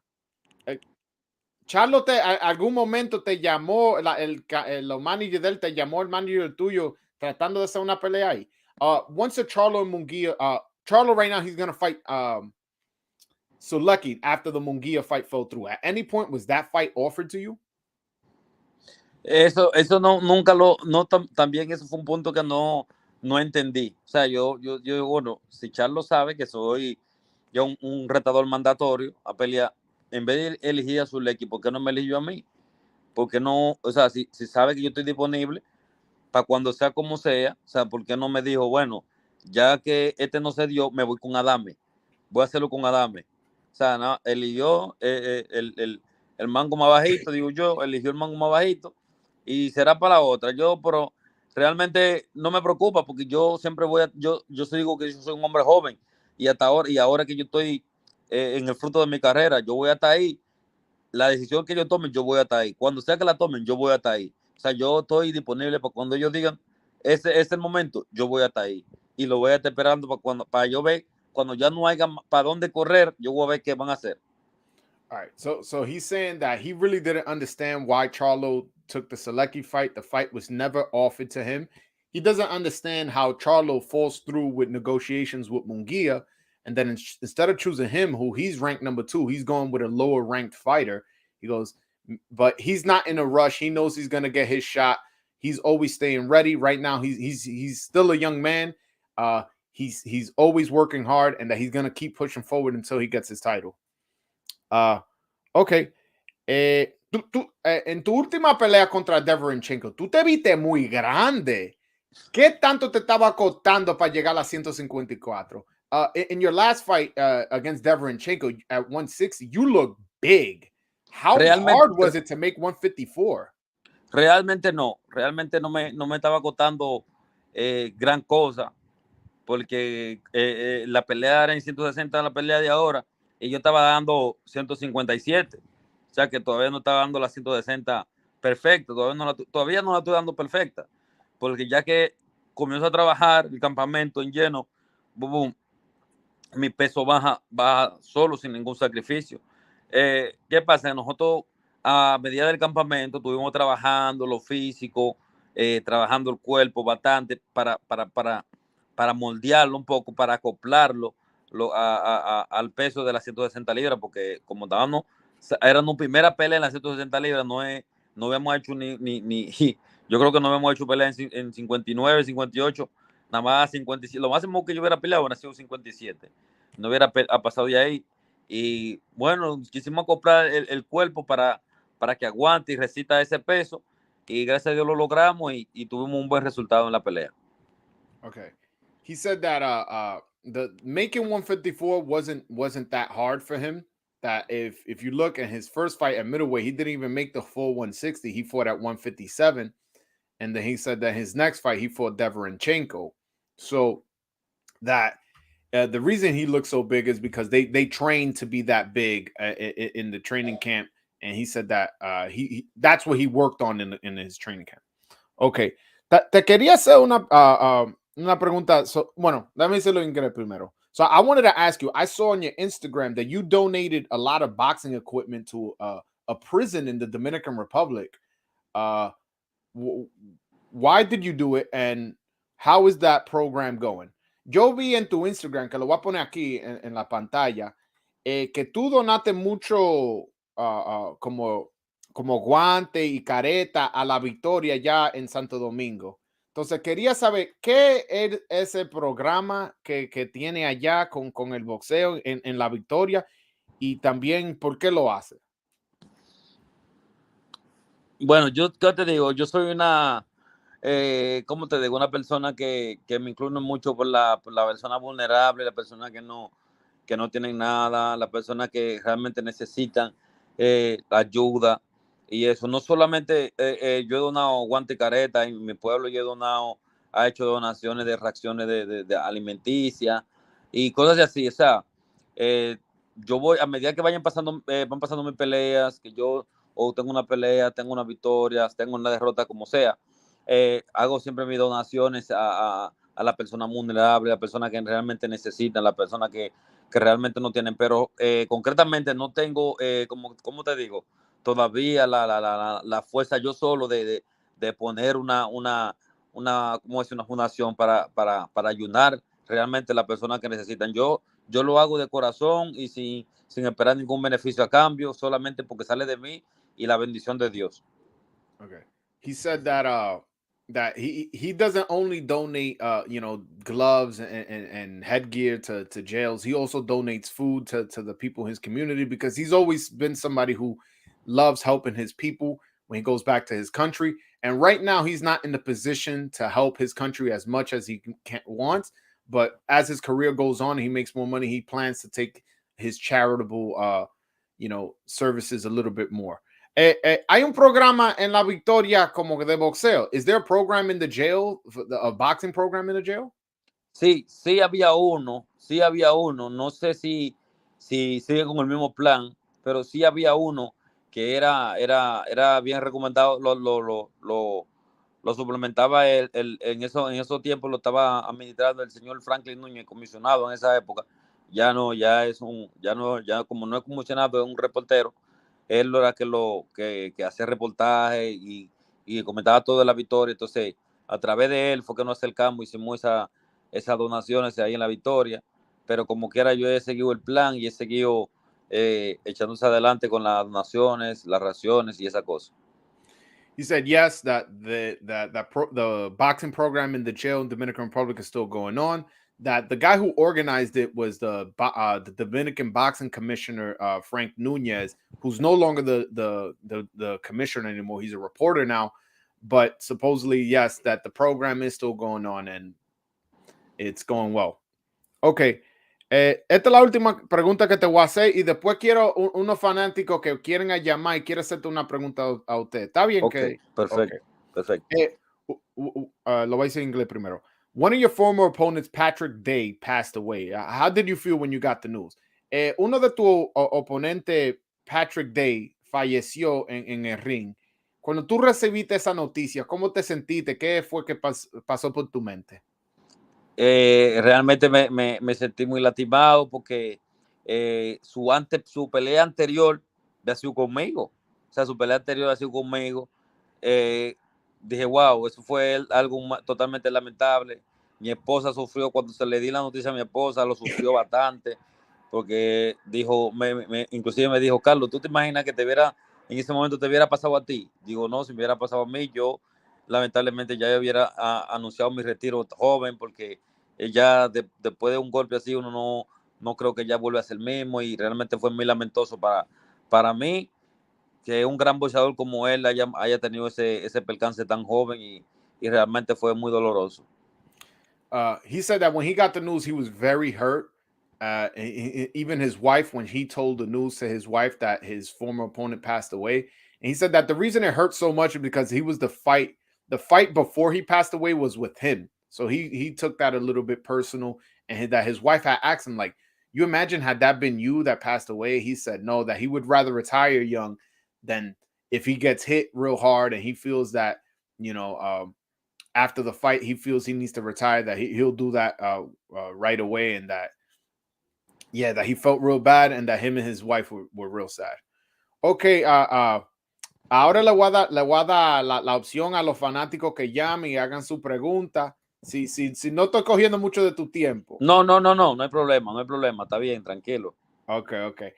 Charlo algún momento te llamó, los managers de él te llamó el manager tuyo tratando de hacer una pelea ahí. Once Charlo and Munguia, Charlo right now he's going to fight Zuleki after the Munguia fight fell through. At any point was that fight offered to you? Eso no, también eso fue un punto que no entendí. O sea, yo bueno, si Charlo sabe que soy yo un retador mandatorio a pelear, en vez de elegir a Zuleki, ¿por qué no me eligió a mí? Porque no, o sea, si sabe que yo estoy disponible para cuando sea como sea, o sea, ¿por qué no me dijo, bueno, ya que este no se dio, me voy con Adamez, voy a hacerlo con Adamez? O sea, no, eligió el mango más bajito, digo yo, eligió el mango más bajito y será para la otra. Pero realmente no me preocupa porque yo siempre yo digo que yo soy un hombre joven y ahora que yo estoy en el fruto de mi carrera, yo voy a estar ahí. La decisión que yo tome, yo voy a estar ahí. Cuando sea que la tomen, yo voy a estar ahí. O sea, yo estoy disponible para cuando ellos digan, ese es el momento, yo voy a estar ahí. Y lo voy a estar esperando para yo ver, cuando ya no haya para dónde correr, yo voy a ver qué van a hacer. All right, so he's saying that he really didn't understand why Charlo took the Selecki fight. The fight was never offered to him. He doesn't understand how Charlo falls through with negotiations with Munguia, and then instead of choosing him, who he's ranked number 2, he's going with a lower ranked fighter. He goes, but he's not in a rush. He knows he's gonna get his shot. He's always staying ready. Right now, he's still a young man. He's always working hard, and that he's gonna keep pushing forward until he gets his title. Ok. En tu última pelea contra Deverenchenko, tú te viste muy grande. ¿Qué tanto te estaba costando para llegar a 154? In your last fight against Deverenchenko at 160, you look big. How hard was it to make 154? Realmente no me estaba costando gran cosa, porque la pelea era en 160, la pelea de ahora, y yo estaba dando 157, o sea que todavía no estaba dando la 160 perfecta, todavía no la estoy dando perfecta, porque ya que comienzo a trabajar el campamento en lleno, boom, mi peso baja solo, sin ningún sacrificio. ¿Qué pasa? Nosotros a medida del campamento estuvimos trabajando lo físico, trabajando el cuerpo bastante para moldearlo un poco, para acoplarlo al peso de las 160 libras, porque como estábamos, era nuestra primera pelea en las 160 libras, no habíamos hecho ni yo creo que no habíamos hecho pelea en 59, 58, nada más 57, lo máximo que yo hubiera peleado hubiera sido 57, no hubiera pasado de ahí, y bueno, quisimos acoplar el cuerpo para que aguante y resista ese peso, y gracias a Dios lo logramos y tuvimos un buen resultado en la pelea. Okay. He said that the making 154 wasn't that hard for him. That if you look at his first fight at middleweight, he didn't even make the full 160. He fought at 157. And then he said that his next fight, he fought Deverenchenko. So that the reason he looks so big is because they train to be that big in the training camp, and he said that that's what he worked on in his training camp. Okay, te quería hacer una pregunta. So, bueno, let me decirlo en inglés primero. So I wanted to ask you. I saw on your Instagram that you donated a lot of boxing equipment to a prison in the Dominican Republic. Uh, why did you do it, and how is that program going? Yo vi en tu Instagram, que lo voy a poner aquí en la pantalla, que tú donaste mucho como guante y careta a la Victoria ya en Santo Domingo. Entonces quería saber qué es ese programa que tiene allá con el boxeo en la Victoria, y también por qué lo hace. Bueno, yo ¿qué te digo? Yo soy ¿cómo te digo? Una persona que me inclino mucho por la persona vulnerable, la persona que no tienen nada, las personas que realmente necesitan ayuda. Y eso, no solamente yo he donado guante y careta, en mi pueblo yo he donado, ha hecho donaciones de raciones de alimenticia y cosas así. O sea, yo voy, a medida que van pasando mis peleas, que yo o tengo una pelea, tengo una victoria, tengo una derrota, como sea, hago siempre mis donaciones a la persona vulnerable, a la persona que realmente necesitan, a la persona que realmente no tienen, pero concretamente no tengo, como te digo, todavía la fuerza yo solo de poner ¿cómo es? Una fundación para ayudar realmente a las personas que necesitan. Yo lo hago de corazón y sin esperar ningún beneficio a cambio, solamente porque sale de mí y la bendición de Dios. Okay. He said that he doesn't only donate gloves and headgear to jails. He also donates food to the people in his community, because he's always been somebody who loves helping his people when he goes back to his country. And right now he's not in the position to help his country as much as he wants, but as his career goes on, he makes more money. He plans to take his charitable services a little bit more. Hay un programa en la Victoria como de boxeo. Is there a program in the jail, a boxing program in the jail? Sí había uno, no sé si sigue con el mismo plan, pero sí había uno que era bien recomendado, lo suplementaba en esos tiempos lo estaba administrando el señor Franklin Núñez, comisionado en esa época. Ya no, ya como no es comisionado, es un reportero. Él era que hacía reportajes y comentaba todo de la victoria. Entonces, a través de él fue que nos acercamos, hicimos esas donaciones ahí en la Victoria, pero como quiera yo he seguido el plan y he seguido echándose adelante con las donaciones, las raciones y esa cosa. He said yes, that the boxing program in the jail in Dominican Republic is still going on. That the guy who organized it was the Dominican boxing commissioner, Frank Nunez, who's no longer the commissioner anymore. He's a reporter now, but supposedly yes, that the program is still going on and it's going well. Okay. Esta es la última pregunta que te voy a hacer, y después quiero unos fanáticos que quieren llamar y quieren hacerte una pregunta a usted. ¿Está bien? Ok, Que perfecto, okay. perfecto. Lo voy a decir en inglés primero. One of your former opponents, Patrick Day, passed away. How did you feel when you got the news? Uno de tus oponentes, Patrick Day, falleció en el ring. Cuando tú recibiste esa noticia, ¿cómo te sentiste? ¿Qué fue que pasó por tu mente? Realmente me sentí muy lastimado porque su pelea anterior había sido conmigo. O sea, su pelea anterior ha sido conmigo. Dije, wow, eso fue algo totalmente lamentable. Mi esposa sufrió, cuando se le di la noticia a mi esposa, lo sufrió bastante, porque dijo, inclusive me dijo, Carlos, ¿tú te imaginas que en ese momento te hubiera pasado a ti? Digo, no, si me hubiera pasado a mí, yo lamentablemente ya hubiera anunciado mi retiro joven, porque ya después de un golpe así uno no creo que ya vuelva a ser el mismo, y realmente fue muy lamentoso para mí que un gran boxeador como él haya tenido ese percance tan joven, y realmente fue muy doloroso. He said that when he got the news, he was very hurt. Even his wife, when he told the news to his wife that his former opponent passed away, and he said that the reason it hurt so much is because he was the fight before he passed away was with him. So he took that a little bit personal, and that his wife had asked him, like, you imagine had that been you that passed away? He said no, that he would rather retire young than if he gets hit real hard and he feels that, after the fight, he feels he needs to retire, that he'll do that right away, and that, yeah, that he felt real bad and that him and his wife were real sad. Okay, ahora le voy a dar la opción a los fanáticos que llamen y hagan su pregunta. Si no estoy cogiendo mucho de tu tiempo. No hay problema, está bien, tranquilo. Okay.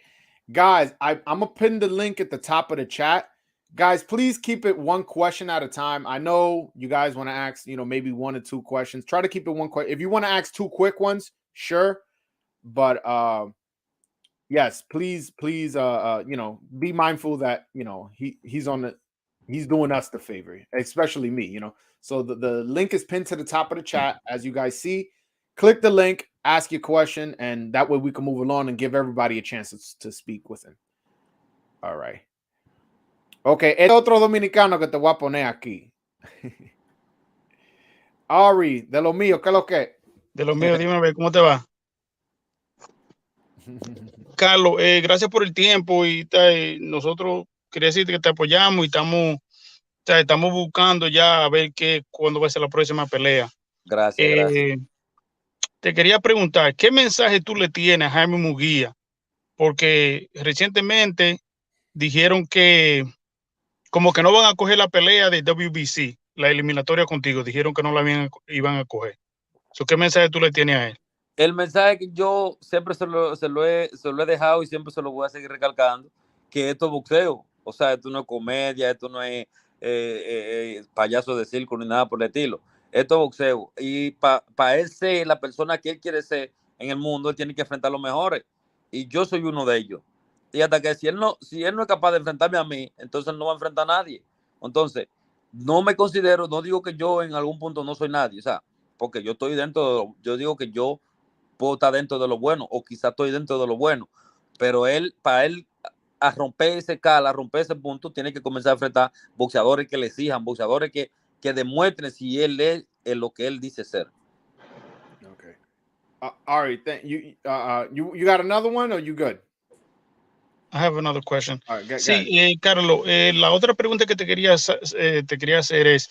Guys, I'm going to pin the link at the top of the chat. Guys, please keep it one question at a time. I know you guys want to ask, maybe 1 or 2 questions. Try to keep it one question. If you want to ask 2 quick ones, sure. But yes, please, be mindful that, he's doing us the favor, especially me, So the link is pinned to the top of the chat, as you guys see. Click the link, ask your question, and that way we can move along and give everybody a chance to speak with him. All right. Okay, el otro dominicano que te voy a poner aquí. Ari, de lo mío, ¿qué es lo que? De lo mío, dime a ver, ¿cómo te va? Carlos, gracias por el tiempo y nosotros quería decirte que te apoyamos y estamos buscando ya a ver cuándo va a ser la próxima pelea. Gracias. Te quería preguntar, ¿qué mensaje tú le tienes a Jaime Munguia? Porque recientemente dijeron que como que no van a coger la pelea de WBC, la eliminatoria contigo, dijeron que no la iban a coger. ¿Qué mensaje tú le tienes a él? El mensaje que yo siempre se lo he dejado y siempre se lo voy a seguir recalcando, que esto es boxeo, o sea, esto no es comedia, esto no es payaso de circo ni nada por el estilo, esto es boxeo, y para él ser la persona que él quiere ser en el mundo, él tiene que enfrentar a los mejores, y yo soy uno de ellos, y hasta que si él no es capaz de enfrentarme a mí, entonces no va a enfrentar a nadie. Entonces, no me considero, no digo que yo en algún punto no soy nadie, o sea, porque yo estoy yo digo que yo puedo estar dentro de lo bueno, o quizás estoy dentro de lo bueno, pero para él a romper ese a romper ese punto, tiene que comenzar a enfrentar boxeadores que le exijan, boxeadores que demuestren si él es lo que él dice ser. Okay. Ari, you got another one, or you good? I have another question. Right, sí, Carlos, la otra pregunta que te quería hacer es,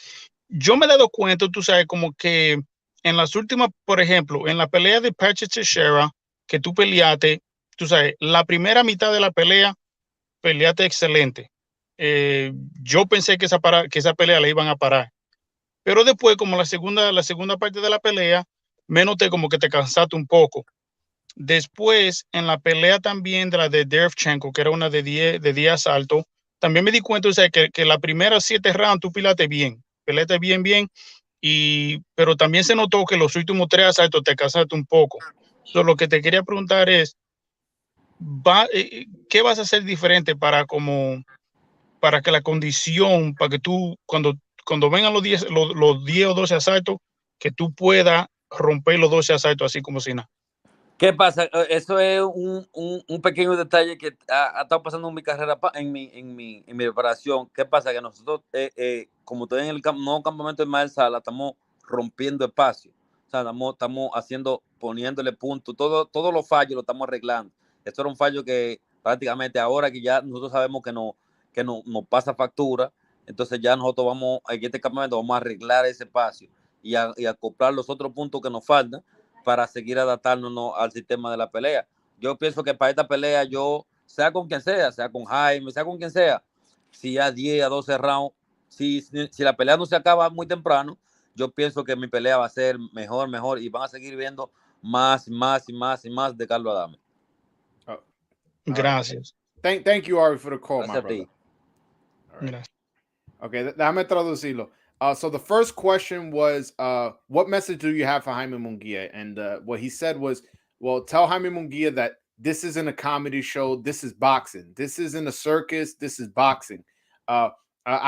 yo me he dado cuenta, tú sabes, como que en las últimas, por ejemplo, en la pelea de Patrick Teixeira, que tú peleaste, tú sabes, la primera mitad de la pelea, peleaste excelente. Yo pensé que esa pelea la iban a parar. Pero después, como la segunda parte de la pelea, me noté como que te cansaste un poco. Después, en la pelea también de la de Derevchenko, que era una de 10 asaltos, también me di cuenta, o sea, que las primeras 7 rounds tú peleaste bien, pero también se notó que los últimos 3 asaltos te cansaste un poco. Lo que te quería preguntar es, ¿qué vas a hacer diferente para que la condición, para que tú, cuando vengan los 10 o 12 asaltos, que tú puedas romper los 12 asaltos así como si nada? ¿Qué pasa? Eso es un pequeño detalle que ha estado pasando en mi carrera, en mi preparación. ¿Qué pasa? Que nosotros, como estoy en el nuevo campamento de Mael Sala, estamos rompiendo espacio. O sea, estamos poniéndole punto. Todos los fallos los estamos arreglando. Esto era un fallo que prácticamente ahora que ya nosotros sabemos que nos pasa factura, entonces ya nosotros vamos, en este campamento vamos a arreglar ese espacio y acoplar los otros puntos que nos faltan para seguir adaptándonos al sistema de la pelea. Yo pienso que para esta pelea, sea con quien sea con Jaime, sea con quien sea, si a 10, a 12 rounds, si la pelea no se acaba muy temprano, yo pienso que mi pelea va a ser mejor y van a seguir viendo más de Carlos Adamez. Gracias. Thank you, Ari, for the call, Gracias my brother. All right. Okay, déjame traducirlo. So the first question was, what message do you have for Jaime Munguia? And what he said was, well, tell Jaime Munguia that this isn't a comedy show. This is boxing. This isn't a circus. This is boxing. I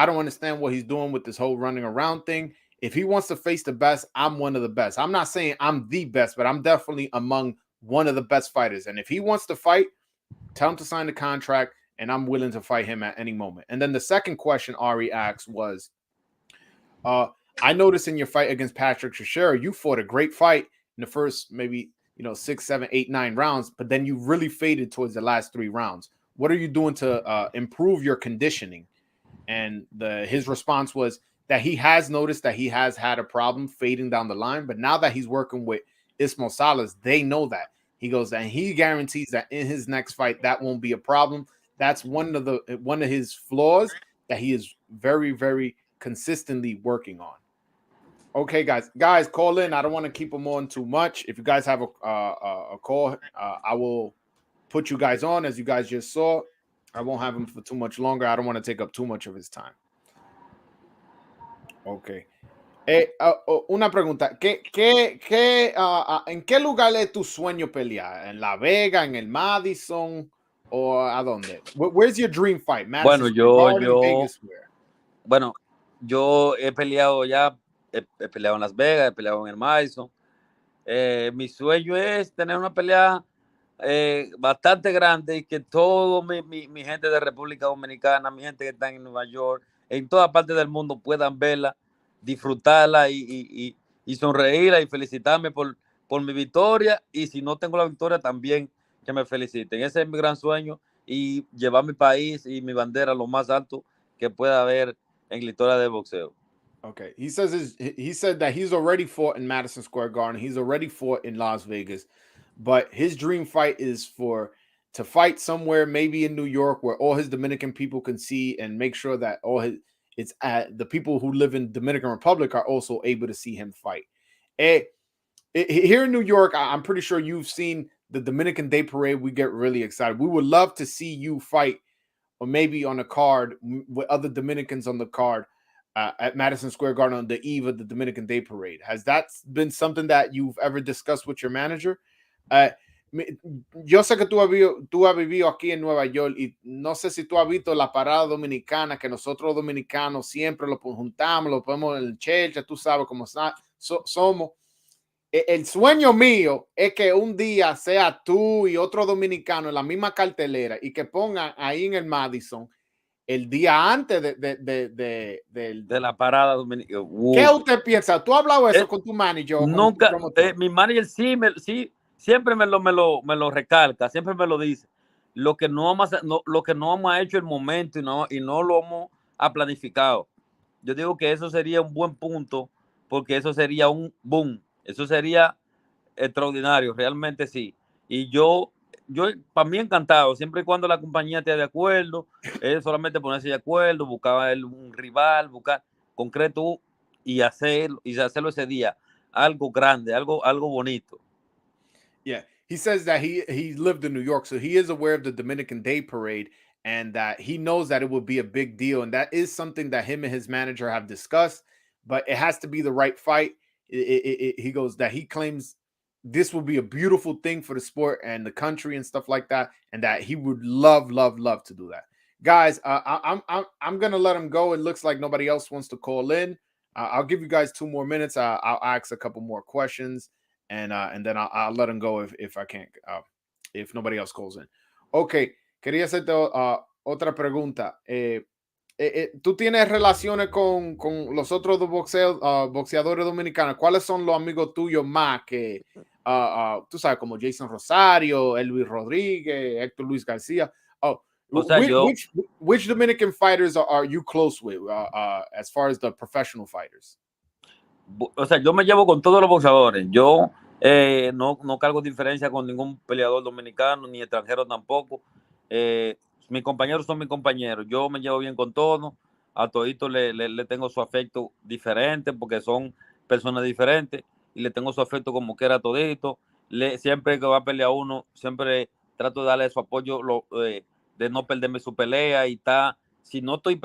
don't understand what he's doing with this whole running around thing. If he wants to face the best, I'm one of the best. I'm not saying I'm the best, but I'm definitely among one of the best fighters. And if he wants to fight, tell him to sign the contract, and I'm willing to fight him at any moment. And then the second question Ari asked was, I noticed in your fight against Patrick Teixeira, you fought a great fight in the first maybe 6, 7, 8, 9 rounds, but then you really faded towards the last 3 rounds. What are you doing to improve your conditioning? And his response was that he has noticed that he has had a problem fading down the line, but now that he's working with Ismael Salas, they know that. He goes, and he guarantees that in his next fight, that won't be a problem. That's one of his flaws that he is very, very consistently working on. Okay, guys, call in. I don't want to keep them on too much. If you guys have a call, I will put you guys on, as you guys just saw. I won't have him for too much longer. I don't want to take up too much of his time. Okay. Una pregunta. ¿En qué lugar es tu sueño pelear? ¿En La Vega, en el Madison o a dónde? Where's your dream fight? Madison Vegas, where? Bueno, yo he peleado ya, he peleado en Las Vegas, he peleado en el Madison. Mi sueño es tener una pelea bastante grande y que todo mi gente de República Dominicana, mi gente que está en Nueva York, en toda parte del mundo puedan verla, disfrutarla y sonreírla y felicitarme por mi victoria, y si no tengo la victoria también que me feliciten. Ese es mi gran sueño, y llevar mi país y mi bandera lo más alto que pueda haber en la historia del boxeo. Okay, he said that he's already fought in Madison Square Garden. He's already fought in Las Vegas, but his dream fight is to fight somewhere, maybe in New York, where all his Dominican people can see and make sure that the people who live in Dominican Republic are also able to see him fight. Here in New York, I'm pretty sure you've seen the Dominican Day Parade. We get really excited. We would love to see you fight, or maybe on a card with other Dominicans on the card. At Madison Square Garden on the eve of the Dominican Day Parade. Has that been something that you've ever discussed with your manager? Yo sé que tú has vivido aquí en Nueva York, y no sé si tú has visto la parada dominicana, que nosotros dominicanos siempre lo juntamos, lo ponemos en el chelcha, tú sabes cómo somos. El sueño mío es que un día sea tú y otro dominicano en la misma cartelera y que pongan ahí en el Madison el día antes de la parada dominicana. ¿Qué usted piensa? ¿Tú has hablado eso con tu manager? Nunca. Mi manager sí, siempre me lo recalca, siempre me lo dice. Lo que no hemos hecho el momento y no lo hemos planificado. Yo digo que eso sería un buen punto, porque eso sería un boom. Eso sería extraordinario, realmente sí. Y yo para mí encantado, siempre y cuando la compañía esté de acuerdo, solamente ponerse de acuerdo, buscar un rival, buscar concreto y hacerlo ese día, algo grande, algo bonito. Yeah, he says that he lived in New York, so he is aware of the Dominican Day Parade, and that he knows that it would be a big deal, and that is something that him and his manager have discussed, but it has to be the right fight. He goes that he claims this will be a beautiful thing for the sport and the country and stuff like that, and that he would love to do that. Guys, I'm gonna let him go. It looks like nobody else wants to call in. I'll give you guys 2 more minutes. I'll ask a couple more questions, and then I'll let him go if I can't, if nobody else calls in. Okay, quería hacerte otra pregunta. ¿Tú tienes relaciones con los otros dos boxeadores dominicanos? ¿Cuáles son los amigos tuyos más que tú sabes, como Jason Rosario, Elvis Rodríguez, Héctor Luis García? Which Dominican fighters are you close with as far as the professional fighters? O sea, yo me llevo con todos los boxeadores. Yo no cargo diferencia con ningún peleador dominicano ni extranjero tampoco. Mis compañeros son mis compañeros. Yo me llevo bien con todos. A toditos le tengo su afecto diferente, porque son personas diferentes, y le tengo su afecto como quiera a todito. Siempre que va a pelear uno, siempre trato de darle su apoyo, de no perderme su pelea, y si no estoy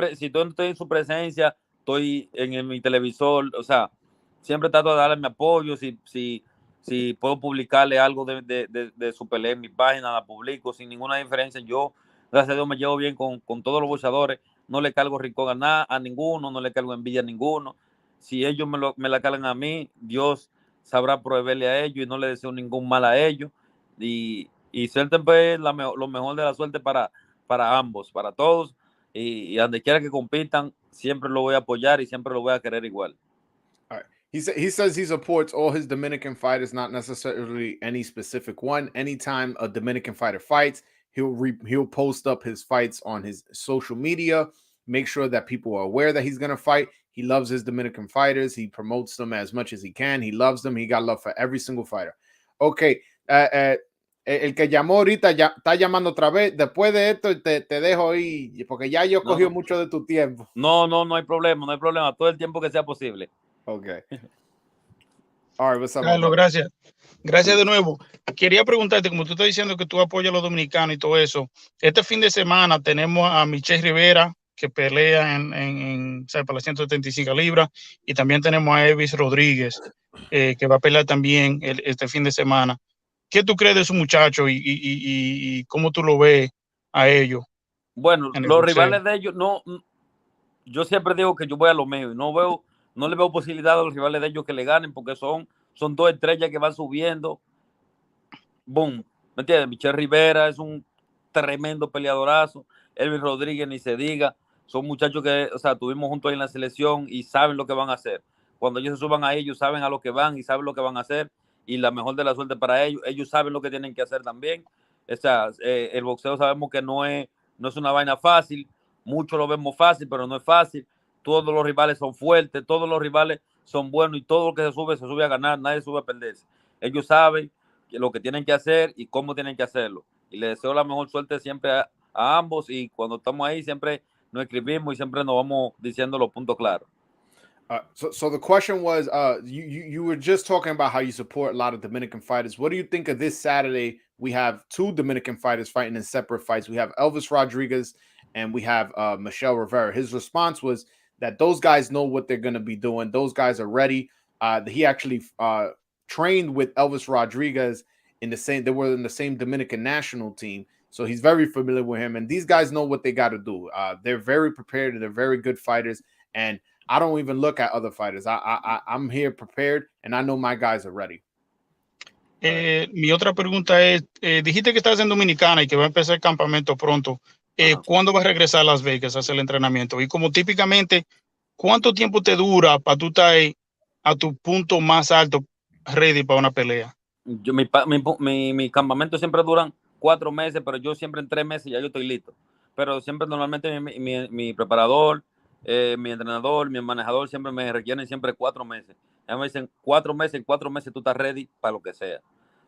en su presencia, estoy en mi televisor. O sea, siempre trato de darle mi apoyo. Si puedo publicarle algo de su pelea en mi página, la publico sin ninguna diferencia. Yo, gracias a Dios, me llevo bien con todos los boxeadores. No le cargo rincón a ninguno, no le cargo envidia a ninguno. Si ellos me la cargan a mí, Dios sabrá proveerle a ellos, y no le deseo ningún mal a ellos. Y suelten pues lo mejor de la suerte para ambos, para todos. Y donde quiera que compitan, siempre lo voy a apoyar y siempre lo voy a querer igual. All right. He says he supports all his Dominican fighters, not necessarily any specific one. Anytime a Dominican fighter fights, he'll post up his fights on his social media, make sure that people are aware that he's going to fight. He loves his Dominican fighters. He promotes them as much as he can. He loves them. He got love for every single fighter. Okay. El que llamó ahorita está llamando otra vez. Después de esto te dejo ahí, porque ya yo cogí mucho de tu tiempo. No hay problema. Todo el tiempo que sea posible. Okay. All right, what's up? Carlos, gracias. Gracias de nuevo. Quería preguntarte, como tú estás diciendo que tú apoyas a los dominicanos y todo eso, este fin de semana tenemos a Michelle Rivera, que pelea para las 175 libras, y también tenemos a Elvis Rodríguez, que va a pelear también este fin de semana. ¿Qué tú crees de esos muchachos y cómo tú lo ves a ellos? Bueno, los rivales de ellos, yo siempre digo que yo voy a lo mío y no le veo posibilidad a los rivales de ellos que le ganen, porque son dos estrellas que van subiendo. Boom, ¿me entiendes? Michelle Rivera es un tremendo peleadorazo. Elvis Rodríguez, ni se diga. Son muchachos que, tuvimos juntos ahí en la selección y saben lo que van a hacer. Cuando ellos se suban a ellos, saben a lo que van y saben lo que van a hacer. Y la mejor de la suerte para ellos. Ellos saben lo que tienen que hacer también. El boxeo sabemos que no es una vaina fácil. Muchos lo vemos fácil, pero no es fácil. Todos los rivales son fuertes, todos los rivales son buenos y todo lo que se sube a ganar, nadie sube a perderse. Ellos saben lo que tienen que hacer y cómo tienen que hacerlo. Y les deseo la mejor suerte siempre a ambos, y cuando estamos ahí siempre nos escribimos y siempre nos vamos diciendo los puntos claros. So the question was, you were just talking about how you support a lot of Dominican fighters. What do you think of this Saturday? We have two Dominican fighters fighting in separate fights. We have Elvis Rodriguez and we have Michelle Rivera. His response was that those guys know what they're going to be doing. Those guys are ready. He actually trained with Elvis Rodriguez they were in the same Dominican national team. So he's very familiar with him. And these guys know what they got to do. They're very prepared. They're very good fighters. And I don't even look at other fighters. I'm here prepared, and I know my guys are ready. Mi otra pregunta es, dijiste que estás en Dominicana y que va a empezar el campamento pronto. ¿Cuándo vas a regresar a Las Vegas a hacer el entrenamiento? Y como típicamente, ¿cuánto tiempo te dura para tú estar a tu punto más alto, ready para una pelea? Mi campamento siempre duran 4 meses, pero yo siempre en 3 meses ya yo estoy listo. Pero siempre normalmente mi preparador, mi entrenador, mi manejador siempre me requieren 4 meses. Ellos me dicen 4 meses, en 4 meses tú estás ready para lo que sea.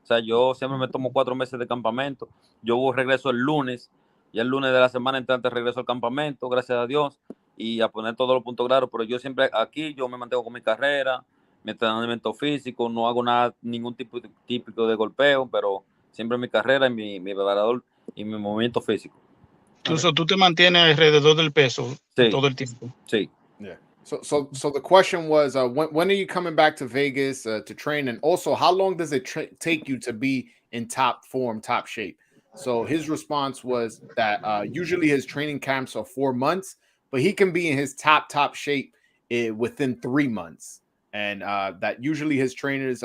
O sea, yo siempre me tomo 4 meses de campamento. Yo regreso el lunes, y el lunes de la semana entrante regreso al campamento, gracias a Dios, y a poner todos los puntos claros. Pero yo siempre aquí, yo me mantengo con mi carrera, mi entrenamiento físico, no hago ningún tipo típico de golpeo, pero siempre mi carrera y mi preparador y mi movimiento físico. Tú te mantienes alrededor del peso todo el tiempo. Sí. Yeah. So the question was, when are you coming back to Vegas to train? And also, how long does it take you to be in top form, top shape? So his response was that usually his training camps are 4 months, but he can be in his top shape within 3 months. And that usually his trainers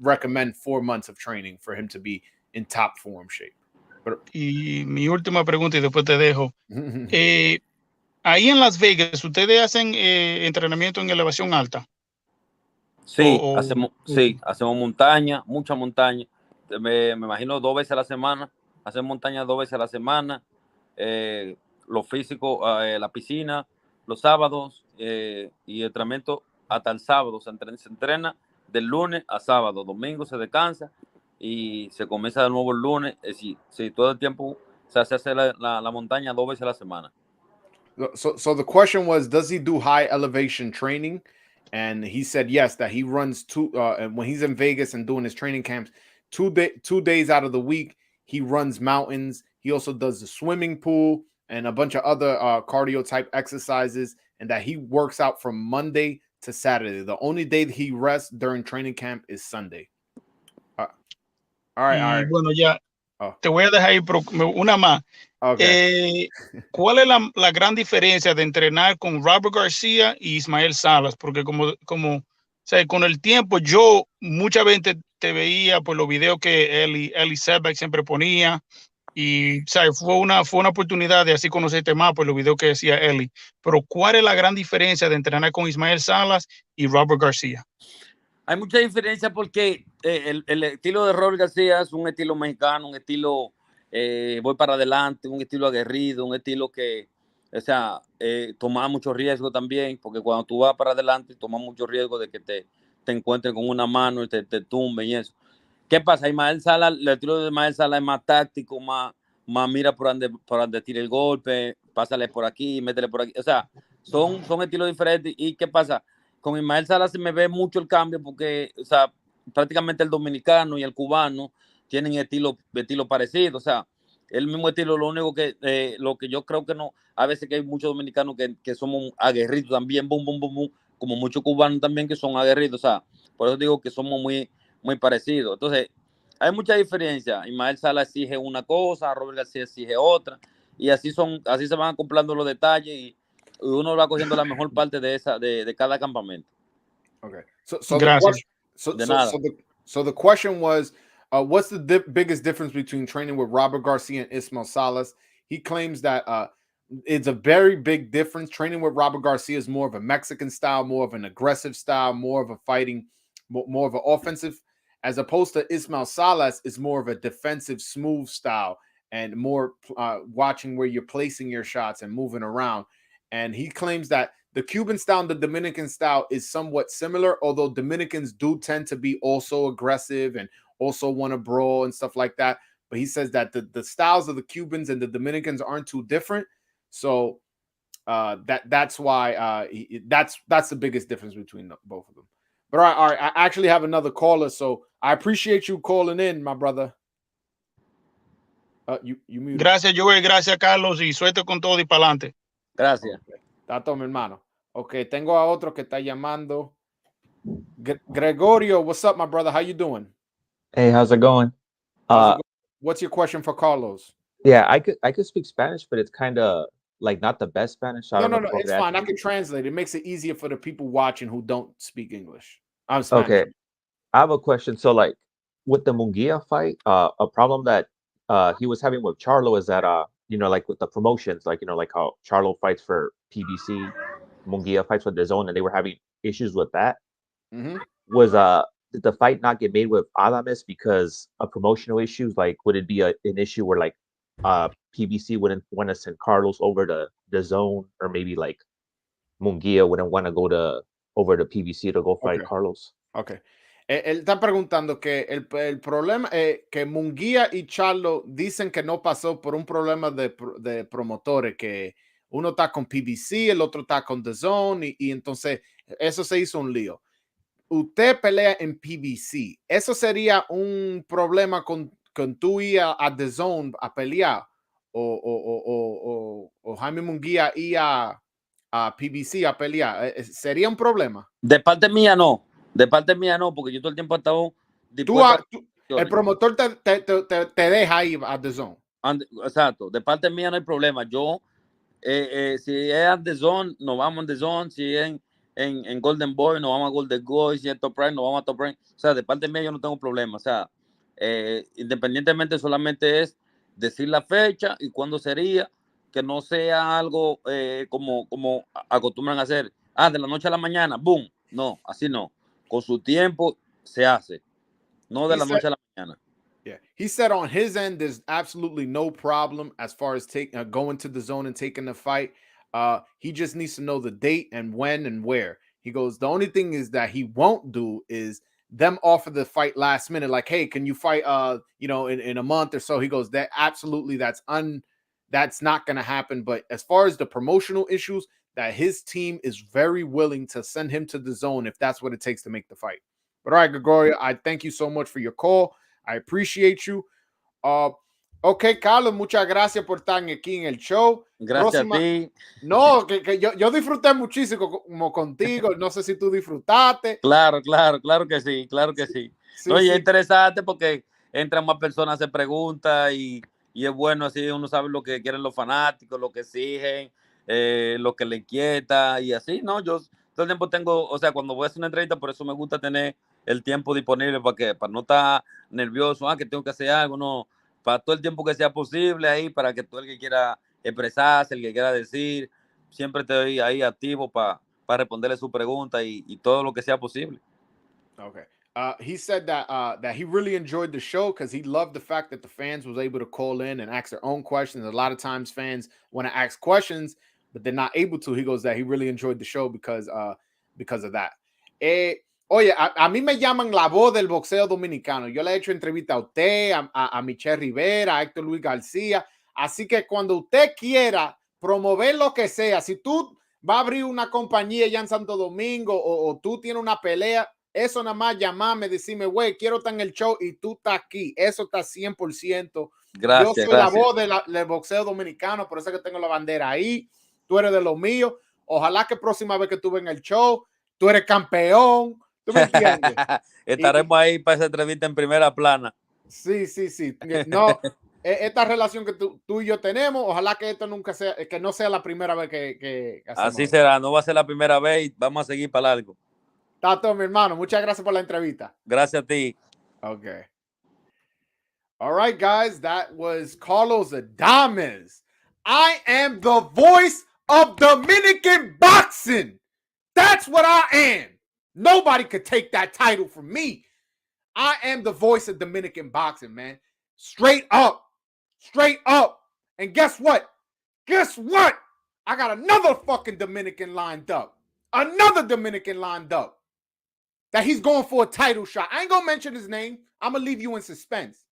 recommend 4 months of training for him to be in top form shape. Y mi última pregunta y después te dejo. Ahí en Las Vegas, ¿ustedes hacen entrenamiento en elevación alta? Sí, hacemos montaña, mucha montaña. Me imagino 2 veces a la semana. Hacemos montaña 2 veces a la semana. Lo físico, la piscina, los sábados y entrenamiento hasta el sábado. Se entrena del lunes a sábado. Domingo se descansa y se comienza de nuevo el lunes. Sí, todo el tiempo se hace la montaña 2 veces a la semana. So the question was, does he do high elevation training? And he said yes, that he runs when he's in Vegas and doing his training camps, 2 days out of the week, he runs mountains. He also does the swimming pool and a bunch of other cardio type exercises, and that he works out from Monday to Saturday. The only day that he rests during training camp is Sunday. All right. Bueno, ya te voy a dejar ir una más. Okay. ¿Cuál es la gran diferencia de entrenar con Robert García y Ismael Salas? Porque como con el tiempo yo muchas veces te veía por los videos que Eli Setback siempre ponía, Y ¿sabes? Fue una oportunidad de así conocerte más por los videos que decía Eli. Pero ¿cuál es la gran diferencia de entrenar con Ismael Salas y Robert García? Hay mucha diferencia porque el estilo de Robert García es un estilo mexicano, un estilo voy para adelante, un estilo aguerrido, un estilo que, o sea, toma mucho riesgo también, porque cuando tú vas para adelante, tomas mucho riesgo de que te encuentren con una mano y te tumben y eso. ¿Qué pasa? Ismael Sala, el estilo de Ismael Sala es más táctico, más mira por donde tira el golpe, pásale por aquí, métele por aquí. O sea, son estilos diferentes. ¿Y qué pasa? Con Ismael Sala se me ve mucho el cambio porque, o sea, prácticamente el dominicano y el cubano tienen estilo parecido. O sea, el mismo estilo, lo único que, lo que yo creo que no, a veces que hay muchos dominicanos que somos aguerridos también, boom, boom, boom, boom, como muchos cubanos también que son aguerridos. O sea, por eso digo que somos muy parecido. Entonces, hay mucha diferencia. Ismael Sala exige una cosa, Robert García exige otra, y así se van acoplando los detalles y uno va cogiendo la mejor parte de cada campamento. Okay. So the Gracias. question, so the question was, what's the biggest difference between training with Robert Garcia and Ismael Salas? He claims that it's a very big difference. Training with Robert Garcia is more of a Mexican style, more of an aggressive style, more of a fighting, more of an offensive, as opposed to Ismael Salas is more of a defensive, smooth style and more watching where you're placing your shots and moving around. And he claims that the Cuban style and the Dominican style is somewhat similar, although Dominicans do tend to be also aggressive and also want to brawl and stuff like that. But he says that the styles of the Cubans and the Dominicans aren't too different. So that's why that's the biggest difference between both of them. But all right, I actually have another caller, so I appreciate you calling in, my brother. You muted. Gracias, Joel, gracias, Carlos, y suerte con todo y para adelante. Gracias. Tato, mi hermano. Ok, tengo a otro que está llamando. Gregorio, what's up, my brother? How you doing? Hey, how's it going? What's your question for Carlos? Yeah, I could speak Spanish, but it's kind of like not the best Spanish. So No, it's fine. I can translate. It makes it easier for the people watching who don't speak English. I'm Spanish. Okay, I have a question. So, like with the Munguia fight, a problem that he was having with Charlo is that like with the promotions, like like how Charlo fights for PBC, Munguia fights for DAZN, and they were having issues with that. Mm-hmm. Was did the fight not get made with Adamez because of promotional issues? Like, would it be an issue where like PBC wouldn't want to send Carlos over to DAZN, or maybe like Munguia wouldn't want to go over to PBC to go fight Carlos? Okay. Él está preguntando que el problema es que Munguia y Charlo dicen que no pasó por un problema de promotores, que uno está con PBC, el otro está con DAZN y entonces eso se hizo un lío. Usted pelea en PBC, ¿eso sería un problema con tú ir a DAZN a pelear? O Jaime Munguia ir a PBC a pelear, ¿sería un problema? De parte mía no, porque yo todo el tiempo he estado el promotor te deja ir a DAZN. Exacto, de parte mía no hay problema. Yo, si es a DAZN, nos vamos a DAZN. Si es en Golden Boy, nos vamos a Golden Boy. Si es Top Rank, nos vamos a Top Rank. O sea, de parte mía yo no tengo problema. O sea, independientemente, solamente es decir la fecha y cuándo sería, que no sea algo como acostumbran a hacer. De la noche a la mañana, boom. No, así no. Con su tiempo se hace. No de la noche a la mañana. Yeah, he said on his end, there's absolutely no problem as far as going to DAZN and taking the fight. He just needs to know the date and when and where. He goes, the only thing is that he won't do is them offer the fight last minute, like, hey, can you fight in a month or so? He goes, that absolutely that's not gonna happen. But as far as the promotional issues, that his team is very willing to send him to DAZN if that's what it takes to make the fight. But all right, Gregorio, I thank you so much for your call. I appreciate you. Ok, Carlos, muchas gracias por estar aquí en el show. Gracias a ti. No, que yo disfruté muchísimo como contigo. No sé si tú disfrutaste. Claro que sí, Sí, no, y sí. es interesante porque entran más personas, se preguntan y es bueno así, uno sabe lo que quieren los fanáticos, lo que exigen, lo que le inquieta y así, ¿no? Yo todo el tiempo tengo, o sea, cuando voy a hacer una entrevista, por eso me gusta tener el tiempo disponible para no estar nervioso, que tengo que hacer algo, no. para todo el tiempo que sea posible ahí, para que todo el que quiera expresarse, el que quiera decir, siempre estoy ahí activo para responderle su pregunta y todo lo que sea posible. Okay. He said that that he really enjoyed the show because he loved the fact that the fans was able to call in and ask their own questions. A lot of times fans want to ask questions, but they're not able to. He goes that he really enjoyed the show because of that. Oye, a mí me llaman la voz del boxeo dominicano. Yo le he hecho entrevista a usted, a Michelle Rivera, a Héctor Luis García. Así que cuando usted quiera promover lo que sea, si tú vas a abrir una compañía ya en Santo Domingo o tú tienes una pelea, eso nada más llamarme, decirme, güey, quiero estar en el show y tú estás aquí. Eso está 100%. Gracias, Yo soy la voz del boxeo dominicano, por eso es que tengo la bandera ahí. Tú eres de los míos. Ojalá que próxima vez que tú ven el show, tú eres campeón. ¿Tú me entiendes? Estaremos ahí para esa entrevista en primera plana. Sí. No, esta relación que tú y yo tenemos, ojalá que esto nunca sea, que no sea la primera vez que hacemos. Así será, no va a ser la primera vez y vamos a seguir para largo. Tato, mi hermano, muchas gracias por la entrevista. Gracias a ti. Okay. All right, guys, that was Carlos Adamez. I am the voice of Dominican boxing. That's what I am. Nobody could take that title from me. I am the voice of Dominican boxing, man. Straight up. And guess what? I got another fucking Dominican lined up. That he's going for a title shot. I ain't gonna mention his name. I'm gonna leave you in suspense.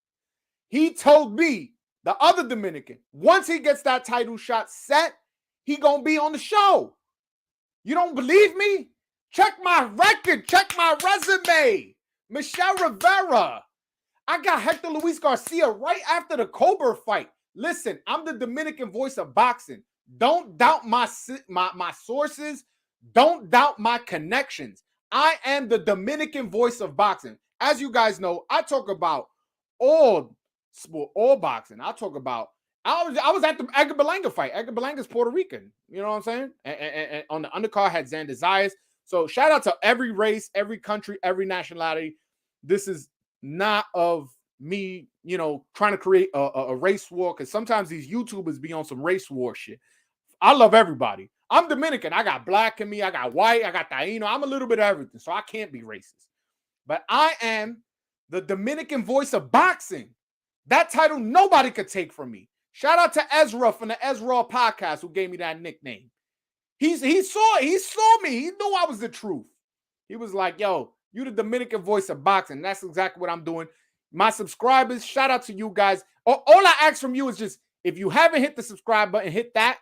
He told me, the other Dominican, once he gets that title shot set, he gonna be on the show. You don't believe me? Check my record. Check my resume. Michelle Rivera. I got Hector Luis Garcia right after the Cobra fight. Listen, I'm the Dominican voice of boxing. Don't doubt my sources. Don't doubt my connections. I am the Dominican voice of boxing. As you guys know, I talk about all sport, all boxing. I talk about, I was at the Edgar Berlanga fight. Edgar Berlanga's Puerto Rican. You know what I'm saying? And on the undercard had Xander Zayas. So shout out to every race, every country, every nationality. This is not of me, trying to create a race war, because sometimes these YouTubers be on some race war shit. I love everybody. I'm Dominican. I got black in me. I got white. I got Taino. I'm a little bit of everything, so I can't be racist. But I am the Dominican voice of boxing. That title nobody could take from me. Shout out to Ezra from the Ezra podcast who gave me that nickname. He saw me. He knew I was the truth. He was like, yo, you the Dominican voice of boxing. That's exactly what I'm doing. My subscribers, shout out to you guys. All I ask from you is just, if you haven't hit the subscribe button, hit that.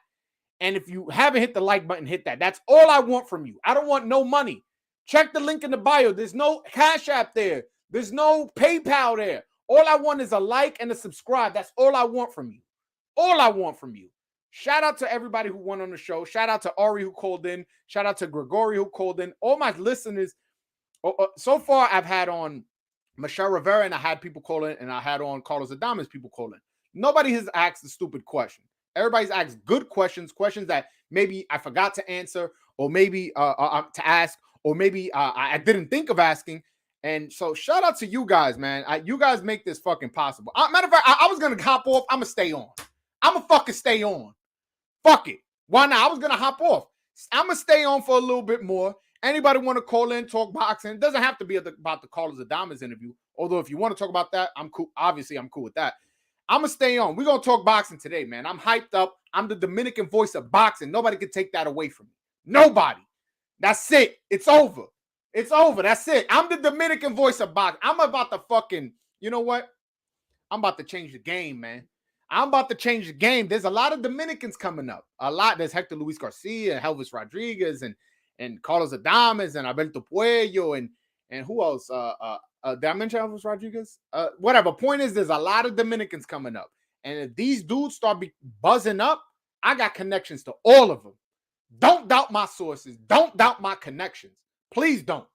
And if you haven't hit the like button, hit that. That's all I want from you. I don't want no money. Check the link in the bio. There's no Cash App there. There's no PayPal there. All I want is a like and a subscribe. That's all I want from you. All I want from you. Shout out to everybody who won on the show. Shout out to Ari who called in. Shout out to Gregory who called in. All my listeners. So far, I've had on Michelle Rivera, and I had people call in, and I had on Carlos Adamez people call in. Nobody has asked a stupid question. Everybody's asked good questions that maybe I forgot to answer, or maybe to ask, or maybe I didn't think of asking. And so shout out to you guys, man. You guys make this fucking possible. Matter of fact, I was going to hop off. I'm going to stay on. I'm going to fucking stay on. Fuck it. Why not? I was going to hop off. I'm going to stay on for a little bit more. Anybody want to call in, talk boxing? It doesn't have to be about the Carlos Adamez interview. Although if you want to talk about that, I'm cool. Obviously, I'm cool with that. I'm going to stay on. We're going to talk boxing today, man. I'm hyped up. I'm the Dominican voice of boxing. Nobody can take that away from me. Nobody. That's it. It's over. It's over. That's it. I'm the Dominican voice of boxing. I'm about to fucking, you know what? I'm about to change the game, man. I'm about to change the game. There's a lot of Dominicans coming up. A lot. There's Hector Luis Garcia, Elvis Rodriguez, and Carlos Adamez, and Alberto Puello, and who else? Did I mention Elvis Rodriguez? Whatever. Point is, there's a lot of Dominicans coming up. And if these dudes start buzzing up, I got connections to all of them. Don't doubt my sources. Don't doubt my connections. Please don't.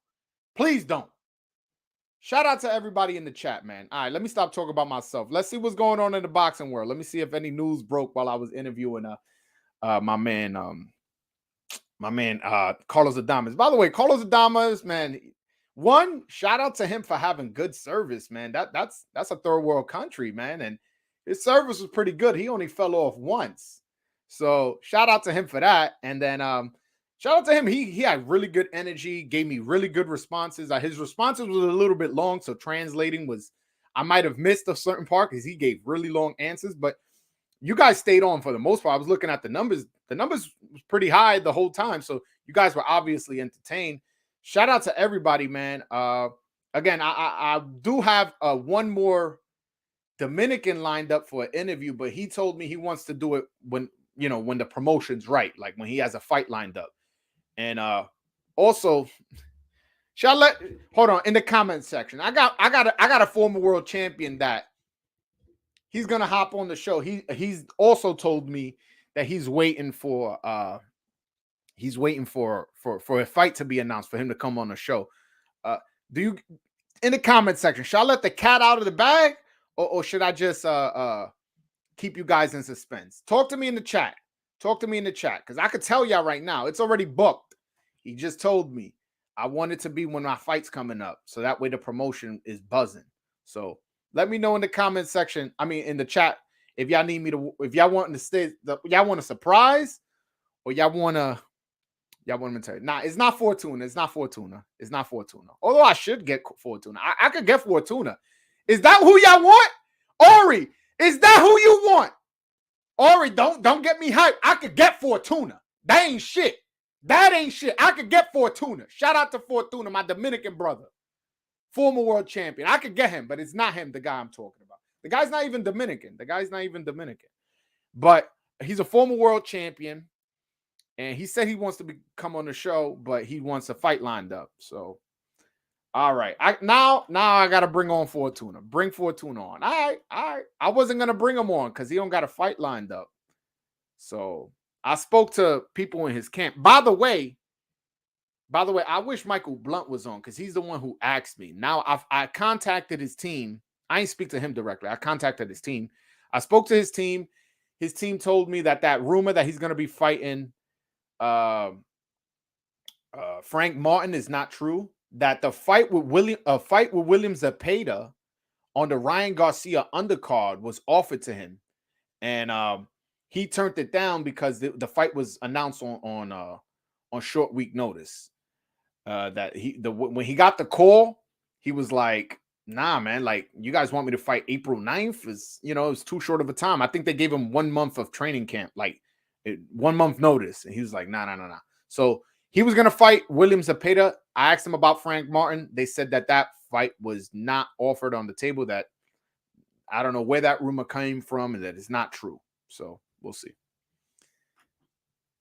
Please don't. Shout out to everybody in the chat, man. All right, let me stop talking about myself. Let's see what's going on in the boxing world. Let me see if any news broke while I was interviewing my man Carlos Adamez. By the way, Carlos Adamez, man, shout out to him for having good service, man. That's a third world country, man. His service was pretty good. He only fell off once. So shout out to him for that. And then shout out to him. He had really good energy, gave me really good responses. His responses was a little bit long, so translating was, I might have missed a certain part because he gave really long answers, but you guys stayed on for the most part. I was looking at the numbers. The numbers was pretty high the whole time. So you guys were obviously entertained. Shout out to everybody, man. Again, I do have one more Dominican lined up for an interview, but he told me he wants to do it when, you know, when the promotion's right, like when he has a fight lined up. And also, hold on, in the comment section, I got a former world champion that he's gonna hop on the show. He's also told me that he's waiting for a fight to be announced for him to come on the show. Do you, in the comment section, should I let the cat out of the bag, or should I just keep you guys in suspense? Talk to me in the chat. Talk to me in the chat, because I could tell y'all right now it's already booked. He just told me I want it to be when my fight's coming up, so that way the promotion is buzzing. So let me know in the comment section. I mean, in the chat, if y'all need me to, if y'all want to stay, y'all want a surprise, or y'all want me to tell you. Nah, it's not Fortuna. It's not Fortuna. It's not Fortuna. Although I should get Fortuna. I could get Fortuna. Is that who y'all want? Ori, is that who you want? Ori, don't get me hyped. I could get Fortuna. That ain't shit. That ain't shit. I could get Fortuna. Shout out to Fortuna, my Dominican brother. Former world champion. I could get him, but it's not him, the guy I'm talking about. The guy's not even Dominican. But he's a former world champion. And he said he wants to come on the show, but he wants a fight lined up. So, all right. Now I got to bring on Fortuna. Bring Fortuna on. All right. I wasn't going to bring him on because he don't got a fight lined up. So, I spoke to people in his camp. By the way, I wish Michael Blunt was on because he's the one who asked me. Now, I contacted his team. I ain't speak to him directly. I contacted his team. I spoke to his team. His team told me that rumor that he's going to be fighting Frank Martin is not true. That the fight with William Zepeda on the Ryan Garcia undercard was offered to him, and he turned it down because the fight was announced on short week notice. When he got the call, he was like, "Nah, man, like you guys want me to fight April 9th? It's too short of a time." I think they gave him 1 month of training camp, like 1 month notice, and he was like, nah. So he was gonna fight William Zepeda. I asked him about Frank Martin. They said that fight was not offered on the table. That I don't know where that rumor came from, and that is not true. So we'll see.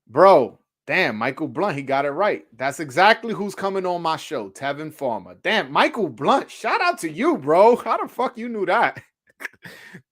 Bro, damn, Michael Blunt, he got it right. That's exactly who's coming on my show, Tevin Farmer. Damn, Michael Blunt, shout out to you, bro. How the fuck you knew that?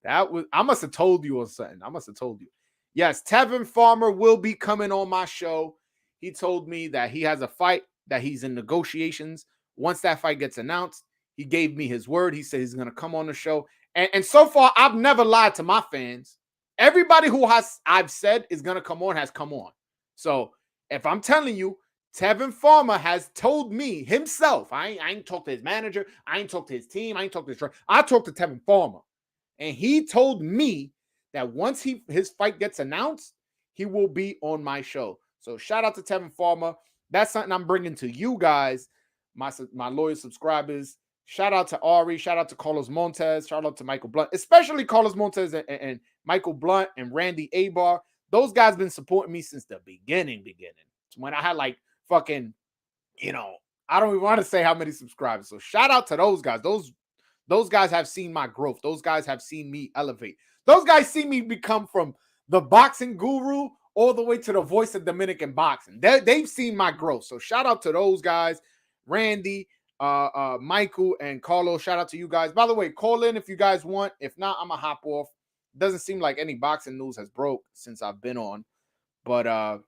I must have told you or something. I must have told you. Yes, Tevin Farmer will be coming on my show. He told me that he has a fight, that he's in negotiations. Once that fight gets announced, he gave me his word. He said he's going to come on the show. And so far, I've never lied to my fans. Everybody who I've said is going to come on has come on. So if I'm telling you, Tevin Farmer has told me himself, I ain't talked to his manager, I ain't talked to his team, I ain't talked to his trainer. I talked to Tevin Farmer. And he told me that once his fight gets announced, he will be on my show. So shout out to Tevin Farmer. That's something I'm bringing to you guys, my loyal subscribers. Shout out to Ari. Shout out to Carlos Montes. Shout out to Michael Blunt, especially Carlos Montes and Michael Blunt and Randy Abar. Those guys been supporting me since the beginning. When I had like fucking, I don't even want to say how many subscribers. So shout out to those guys. Those guys have seen my growth. Those guys have seen me elevate. Those guys see me become from the boxing guru all the way to the voice of Dominican boxing. They've seen my growth. So shout out to those guys, Randy, Michael, and Carlos. Shout out to you guys. By the way, call in if you guys want. If not, I'm gonna hop off. Doesn't seem like any boxing news has broke since I've been on, but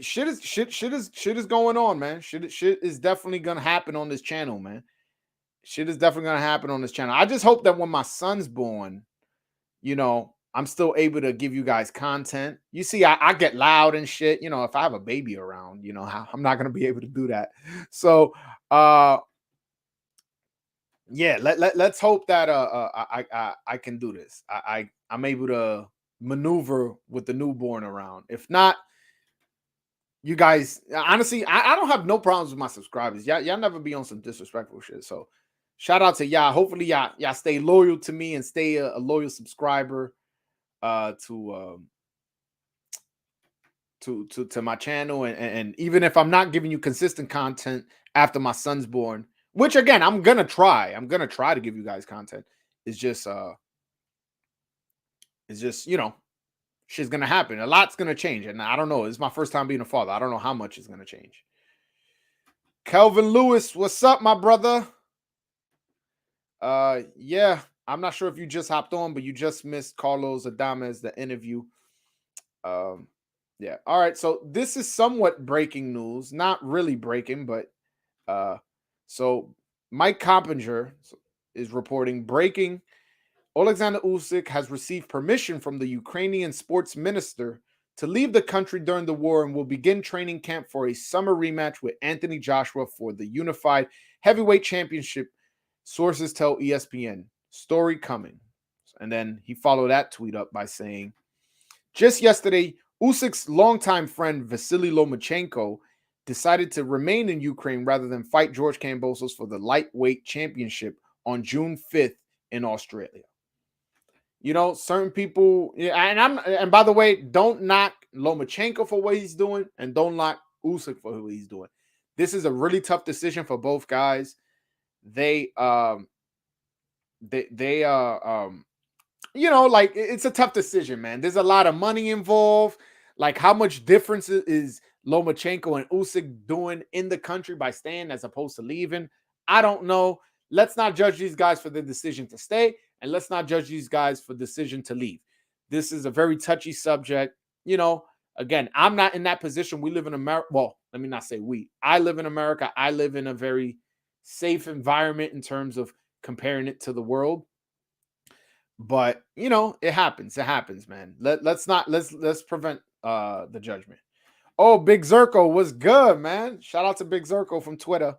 shit is going on, man. Shit is definitely gonna happen on this channel, man. Shit is definitely gonna happen on this channel. I just hope that when my son's born, I'm still able to give you guys content. You see, I get loud and shit. If I have a baby around, I'm not gonna be able to do that. So yeah, let's hope that I can do this. I'm able to maneuver with the newborn around. If not, you guys, honestly, I don't have no problems with my subscribers. Y'all never be on some disrespectful shit. So shout out to y'all. Hopefully y'all stay loyal to me and stay a loyal subscriber to my channel. And even if I'm not giving you consistent content after my son's born, which again, I'm gonna try to give you guys content. It's just you know, shit's gonna happen. A lot's gonna change. And I don't know. It's my first time being a father. I don't know how much is gonna change. Kelvin Lewis, what's up, my brother? Yeah, I'm not sure if you just hopped on, but you just missed Carlos Adamez, the interview. Yeah. All right. So this is somewhat breaking news. Not really breaking, but so Mike Coppinger is reporting breaking. Alexander Usyk has received permission from the Ukrainian sports minister to leave the country during the war and will begin training camp for a summer rematch with Anthony Joshua for the unified heavyweight championship. Sources tell ESPN. Story coming. And then he followed that tweet up by saying, just yesterday, Usyk's longtime friend Vasily Lomachenko decided to remain in Ukraine rather than fight George Kambosos for the lightweight championship on June 5th in Australia. You know, certain people, and by the way, don't knock Lomachenko for what he's doing, and don't knock Usyk for what he's doing. This is a really tough decision for both guys. You know, like, it's a tough decision, man. There's a lot of money involved. Like, how much difference is Lomachenko and Usyk doing in the country by staying as opposed to leaving? I don't know. Let's not judge these guys for the decision to stay, and let's not judge these guys for the decision to leave. This is a very touchy subject. You know, again, I'm not in that position. We live in America. Well, let me not say we. I live in America. I live in a very safe environment in terms of comparing it to the world. But you know, it happens. It happens, man. Let's prevent the judgment. Oh, Big Zirko was good, man. Shout out to Big Zirko from Twitter.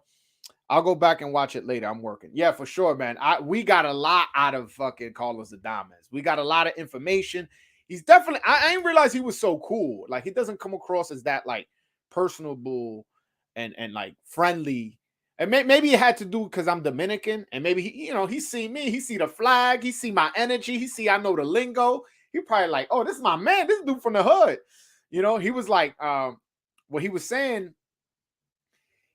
I'll go back and watch it later. I'm working. Yeah, for sure, man. We got a lot out of fucking Carlos Adamez. We got a lot of information. He's definitely, I didn't realize he was so cool. Like, he doesn't come across as that like personable and like friendly. And maybe it had to do because I'm Dominican, and maybe he see me, he see the flag, he see my energy, he see I know the lingo. He probably like, oh, this is my man, this dude from the hood. You know, he was like, what he was saying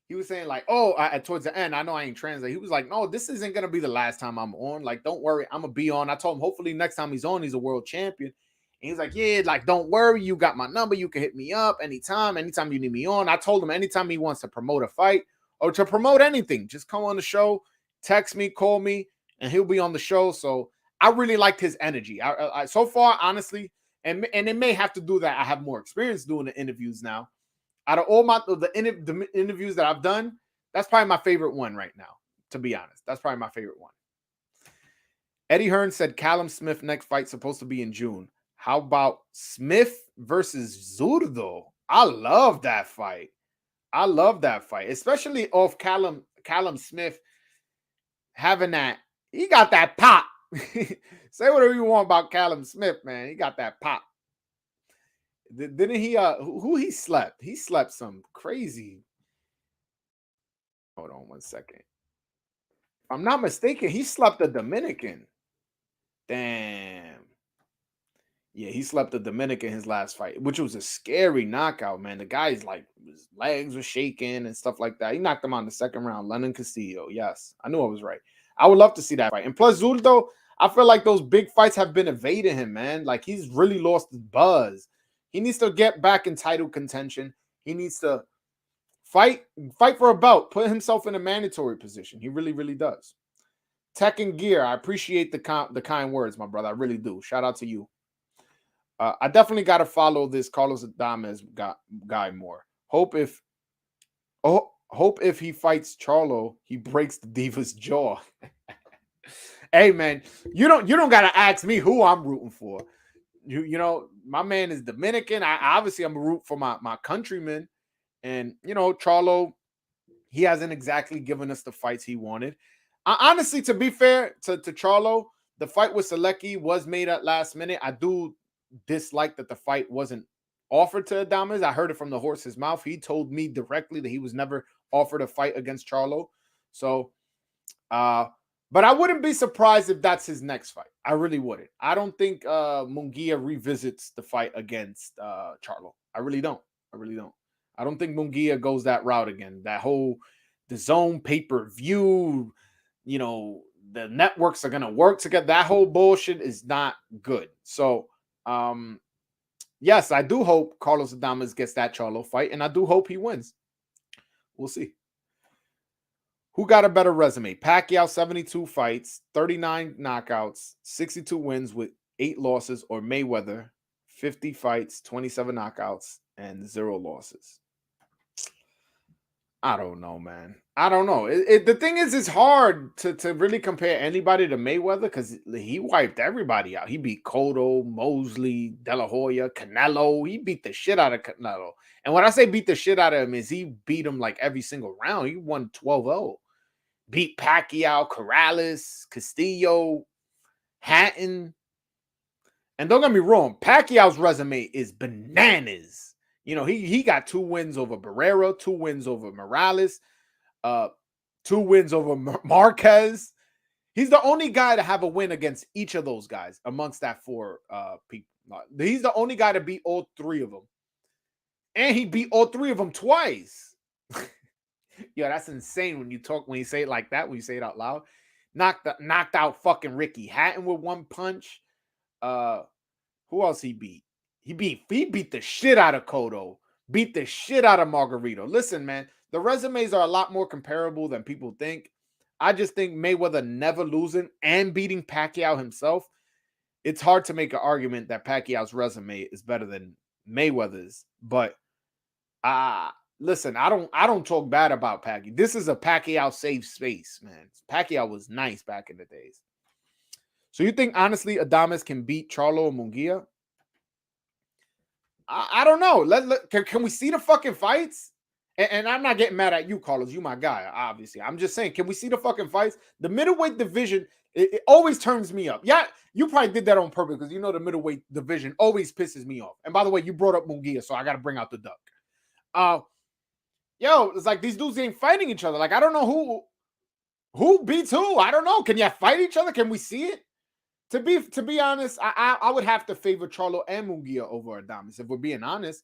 like, oh, towards the end, I know I ain't translate. He was like, no, this isn't gonna be the last time I'm on. Like, don't worry, I'm gonna be on. I told him hopefully next time he's on, he's a world champion. And he's like, yeah, like, don't worry, you got my number, you can hit me up anytime you need me on. I told him anytime he wants to promote a fight or to promote anything, just come on the show, text me, call me, and he'll be on the show. So I really liked his energy. I so far, honestly, and it may have to do that I have more experience doing the interviews now. Out of all the interviews that I've done, that's probably my favorite one right now, to be honest. That's probably my favorite one. Eddie Hearn said Callum Smith next fight supposed to be in June. How about Smith versus Zurdo? I love that fight. Especially off Callum Smith having that. He got that pop. Say whatever you want about Callum Smith, man. He got that pop. Didn't he? Who he slept? He slept some crazy. Hold on one second. If I'm not mistaken, he slept a Dominican. Damn. Yeah, he slept a Dominican his last fight, which was a scary knockout, man. The guy's like, his legs were shaking and stuff like that. He knocked him out in the second round. Lennon Castillo. Yes, I knew I was right. I would love to see that fight. And plus, Zurdo, I feel like those big fights have been evading him, man. Like, he's really lost his buzz. He needs to get back in title contention. He needs to fight for a belt, put himself in a mandatory position. He really, really does. Tech and Gear, I appreciate the kind words, my brother. I really do. Shout out to you. I definitely got to follow this Carlos Adamez guy more. Hope if he fights Charlo, he breaks the Diva's jaw. Hey, man, you don't got to ask me who I'm rooting for. You know, my man is Dominican. I'm a root for my countrymen. And, you know, Charlo, he hasn't exactly given us the fights he wanted. Honestly, to be fair to Charlo, the fight with Selecki was made at last minute. I do dislike that the fight wasn't offered to Adamez. I heard it from the horse's mouth. He told me directly that he was never offered a fight against Charlo. So, but I wouldn't be surprised if that's his next fight. I really wouldn't. I don't think Munguia revisits the fight against Charlo. I really don't. I don't think Munguia goes that route again. That whole the zone pay-per-view, you know, the networks are gonna work together. That whole bullshit is not good. So, yes, I do hope Carlos Adamez gets that Charlo fight, and I do hope he wins. We'll see. Who got a better resume? Pacquiao, 72 fights, 39 knockouts, 62 wins with 8 losses, or Mayweather, 50 fights, 27 knockouts, and 0 losses? I don't know, man. I don't know. The thing is, it's hard to really compare anybody to Mayweather because he wiped everybody out. He beat Cotto, Mosley, De La Hoya, Canelo. He beat the shit out of Canelo. And when I say beat the shit out of him, is he beat him like every single round. He won 12-0. Beat Pacquiao, Corrales, Castillo, Hatton. And don't get me wrong, Pacquiao's resume is bananas. You know, he got 2 wins over Barrera, 2 wins over Morales, 2 wins over Marquez. He's the only guy to have a win against each of those guys amongst that 4 people. He's the only guy to beat all 3 of them. And he beat all 3 of them twice. Yo, that's insane when you say it like that, when you say it out loud. Knocked out fucking Ricky Hatton with 1 punch. Who else he beat? He beat the shit out of Cotto. Beat the shit out of Margarito. Listen, man, the resumes are a lot more comparable than people think. I just think Mayweather never losing and beating Pacquiao himself. It's hard to make an argument that Pacquiao's resume is better than Mayweather's. But listen, I don't talk bad about Pacquiao. This is a Pacquiao safe space, man. Pacquiao was nice back in the days. So you think, honestly, Adamez can beat Charlo or Munguia? I don't know. Can we see the fucking fights? And I'm not getting mad at you, Carlos. You my guy, obviously. I'm just saying, can we see the fucking fights? The middleweight division, it always turns me up. Yeah, you probably did that on purpose because you know the middleweight division always pisses me off. And by the way, you brought up Munguia, so I got to bring out the duck. Yo, it's like these dudes ain't fighting each other. Like, I don't know who beats who. I don't know. Can you fight each other? Can we see it? To be honest, I would have to favor Charlo and Munguia over Adamez, if we're being honest.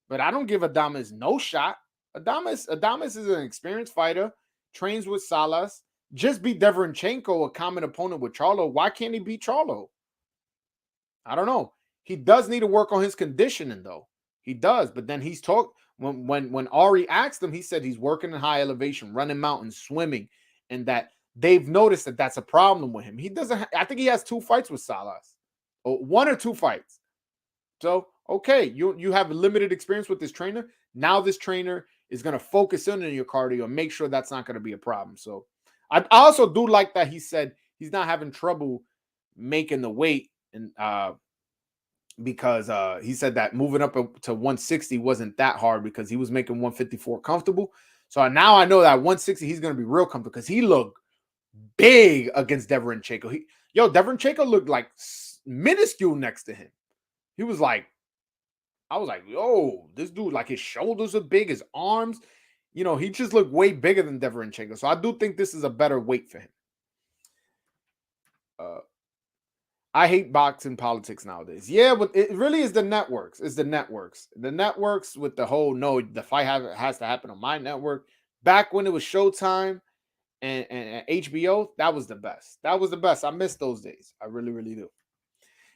But I don't give Adamez no shot. Adamez is an experienced fighter, trains with Salas, just beat Deverenchenko, a common opponent with Charlo. Why can't he beat Charlo? I don't know. He does need to work on his conditioning, though. He does, but then he's talked when Ari asked him, he said he's working in high elevation, running mountains, swimming, and that they've noticed that that's a problem with him. He doesn't. I think he has 2 fights with Salas, or 1 or 2 fights. So okay, you have limited experience with this trainer. Now this trainer is going to focus in on your cardio and make sure that's not going to be a problem. So I also do like that he said he's not having trouble making the weight, and because he said that moving up to 160 wasn't that hard because he was making 154 comfortable. So now I know that 160 he's going to be real comfortable because he looked big against Deverenchenko. Deverenchenko looked like minuscule next to him. He was like, I was like, yo, this dude, like his shoulders are big, his arms, you know, he just looked way bigger than Deverenchenko. So I do think this is a better weight for him. I hate boxing politics nowadays. Yeah, but it really is the networks. It's the networks. The networks with the whole, no, the fight has to happen on my network. Back when it was Showtime and HBO, that was the best. That was the best. I miss those days. I really, really do.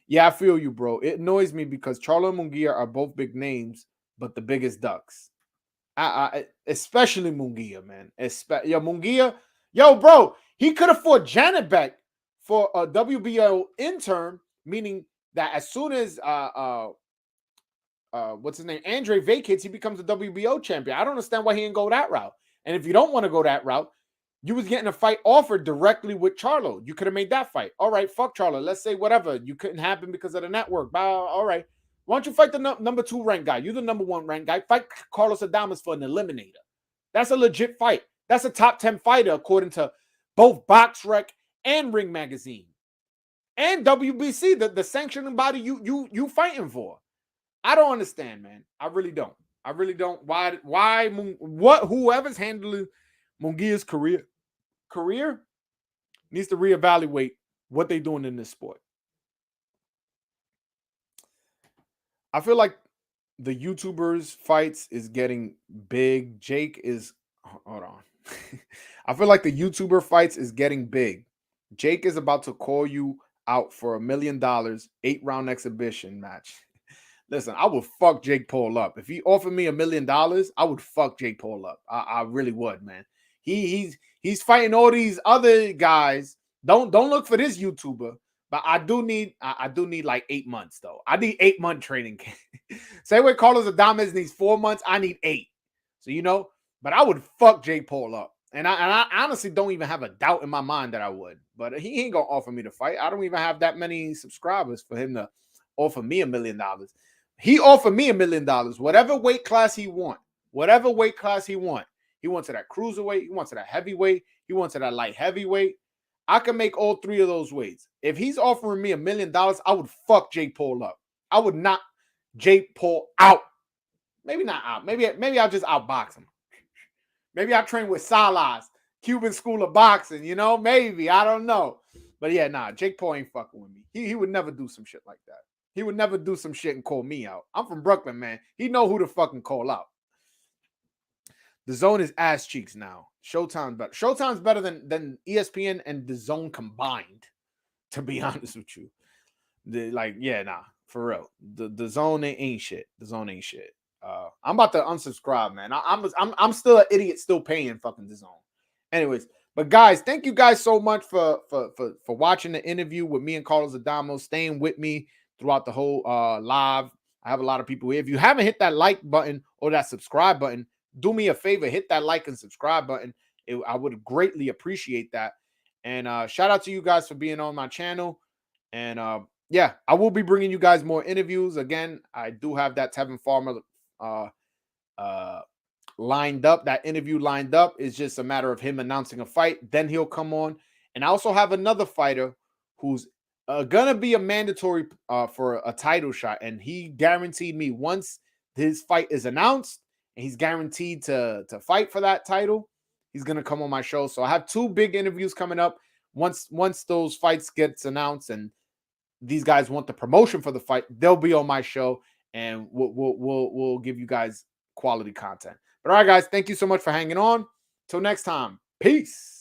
Yeah, I feel you, bro. It annoys me because Charlo and Munguia are both big names, but the biggest ducks. Especially Munguia, man. Munguia. Yo, bro, he could have fought Janet back for a WBO intern, meaning that as soon as what's his name, Andre vacates, he becomes a WBO champion. I don't understand why he didn't go that route. And if you don't want to go that route, you was getting a fight offered directly with Charlo. You could have made that fight. All right, fuck Charlo. Let's say whatever. You couldn't happen because of the network. All right. Why don't you fight the number 2 ranked guy? You're the number 1 ranked guy. Fight Carlos Adamez for an eliminator. That's a legit fight. That's a top 10 fighter according to both Box Rec and Ring Magazine and WBC, the sanctioning body you fighting for. I don't understand, man. I really don't. I really don't. Whoever's handling Munguia's career needs to reevaluate what they're doing in this sport. I feel like the YouTubers fights is getting big. Jake is, hold on. I feel like the YouTuber fights is getting big. Jake is about to call you out for $1 million, 8-round exhibition match. Listen, I would fuck Jake Paul up. If he offered me $1 million, I would fuck Jake Paul up. I really would, man. He's fighting all these other guys. Don't look for this YouTuber. But I do need like 8 months, though. I need 8-month training camp. Same way Carlos Adamez needs 4 months, I need 8. So, you know, but I would fuck Jake Paul up. And I honestly don't even have a doubt in my mind that I would. But he ain't going to offer me to fight. I don't even have that many subscribers for him to offer me $1 million. He offered me $1 million, whatever weight class he want. Whatever weight class he want. He wants to that cruiserweight. He wants to that heavyweight. He wants to that light heavyweight. I can make all 3 of those weights. If he's offering me $1 million, I would fuck Jake Paul up. I would knock Jake Paul out. Maybe not out. Maybe I'll just outbox him. Maybe I'll train with Salas, Cuban School of Boxing, you know? Maybe. I don't know. But yeah, nah, Jake Paul ain't fucking with me. He would never do some shit like that. He would never do some shit and call me out. I'm from Brooklyn, man. He know who to fucking call out. The Zone is ass cheeks now. Showtime's better. Showtime's better than ESPN and the Zone combined, to be honest with you. For real. The Zone ain't shit. The Zone ain't shit. I'm about to unsubscribe, man. I'm still an idiot, still paying fucking the Zone. Anyways, but guys, thank you guys so much for watching the interview with me and Carlos Adamo, staying with me throughout the whole live. I have a lot of people here. If you haven't hit that like button or that subscribe button, do me a favor, hit that like and subscribe button. I would greatly appreciate that. And shout out to you guys for being on my channel. And yeah, I will be bringing you guys more interviews. Again, I do have that Tevin Farmer lined up. That interview lined up. It's just a matter of him announcing a fight. Then he'll come on. And I also have another fighter who's gonna be a mandatory for a title shot. And he guaranteed me once his fight is announced, and he's guaranteed to fight for that title, he's going to come on my show. So I have 2 big interviews coming up. Once those fights gets announced and these guys want the promotion for the fight, they'll be on my show, and we'll give you guys quality content. But all right, guys, thank you so much for hanging on. Till next time, peace.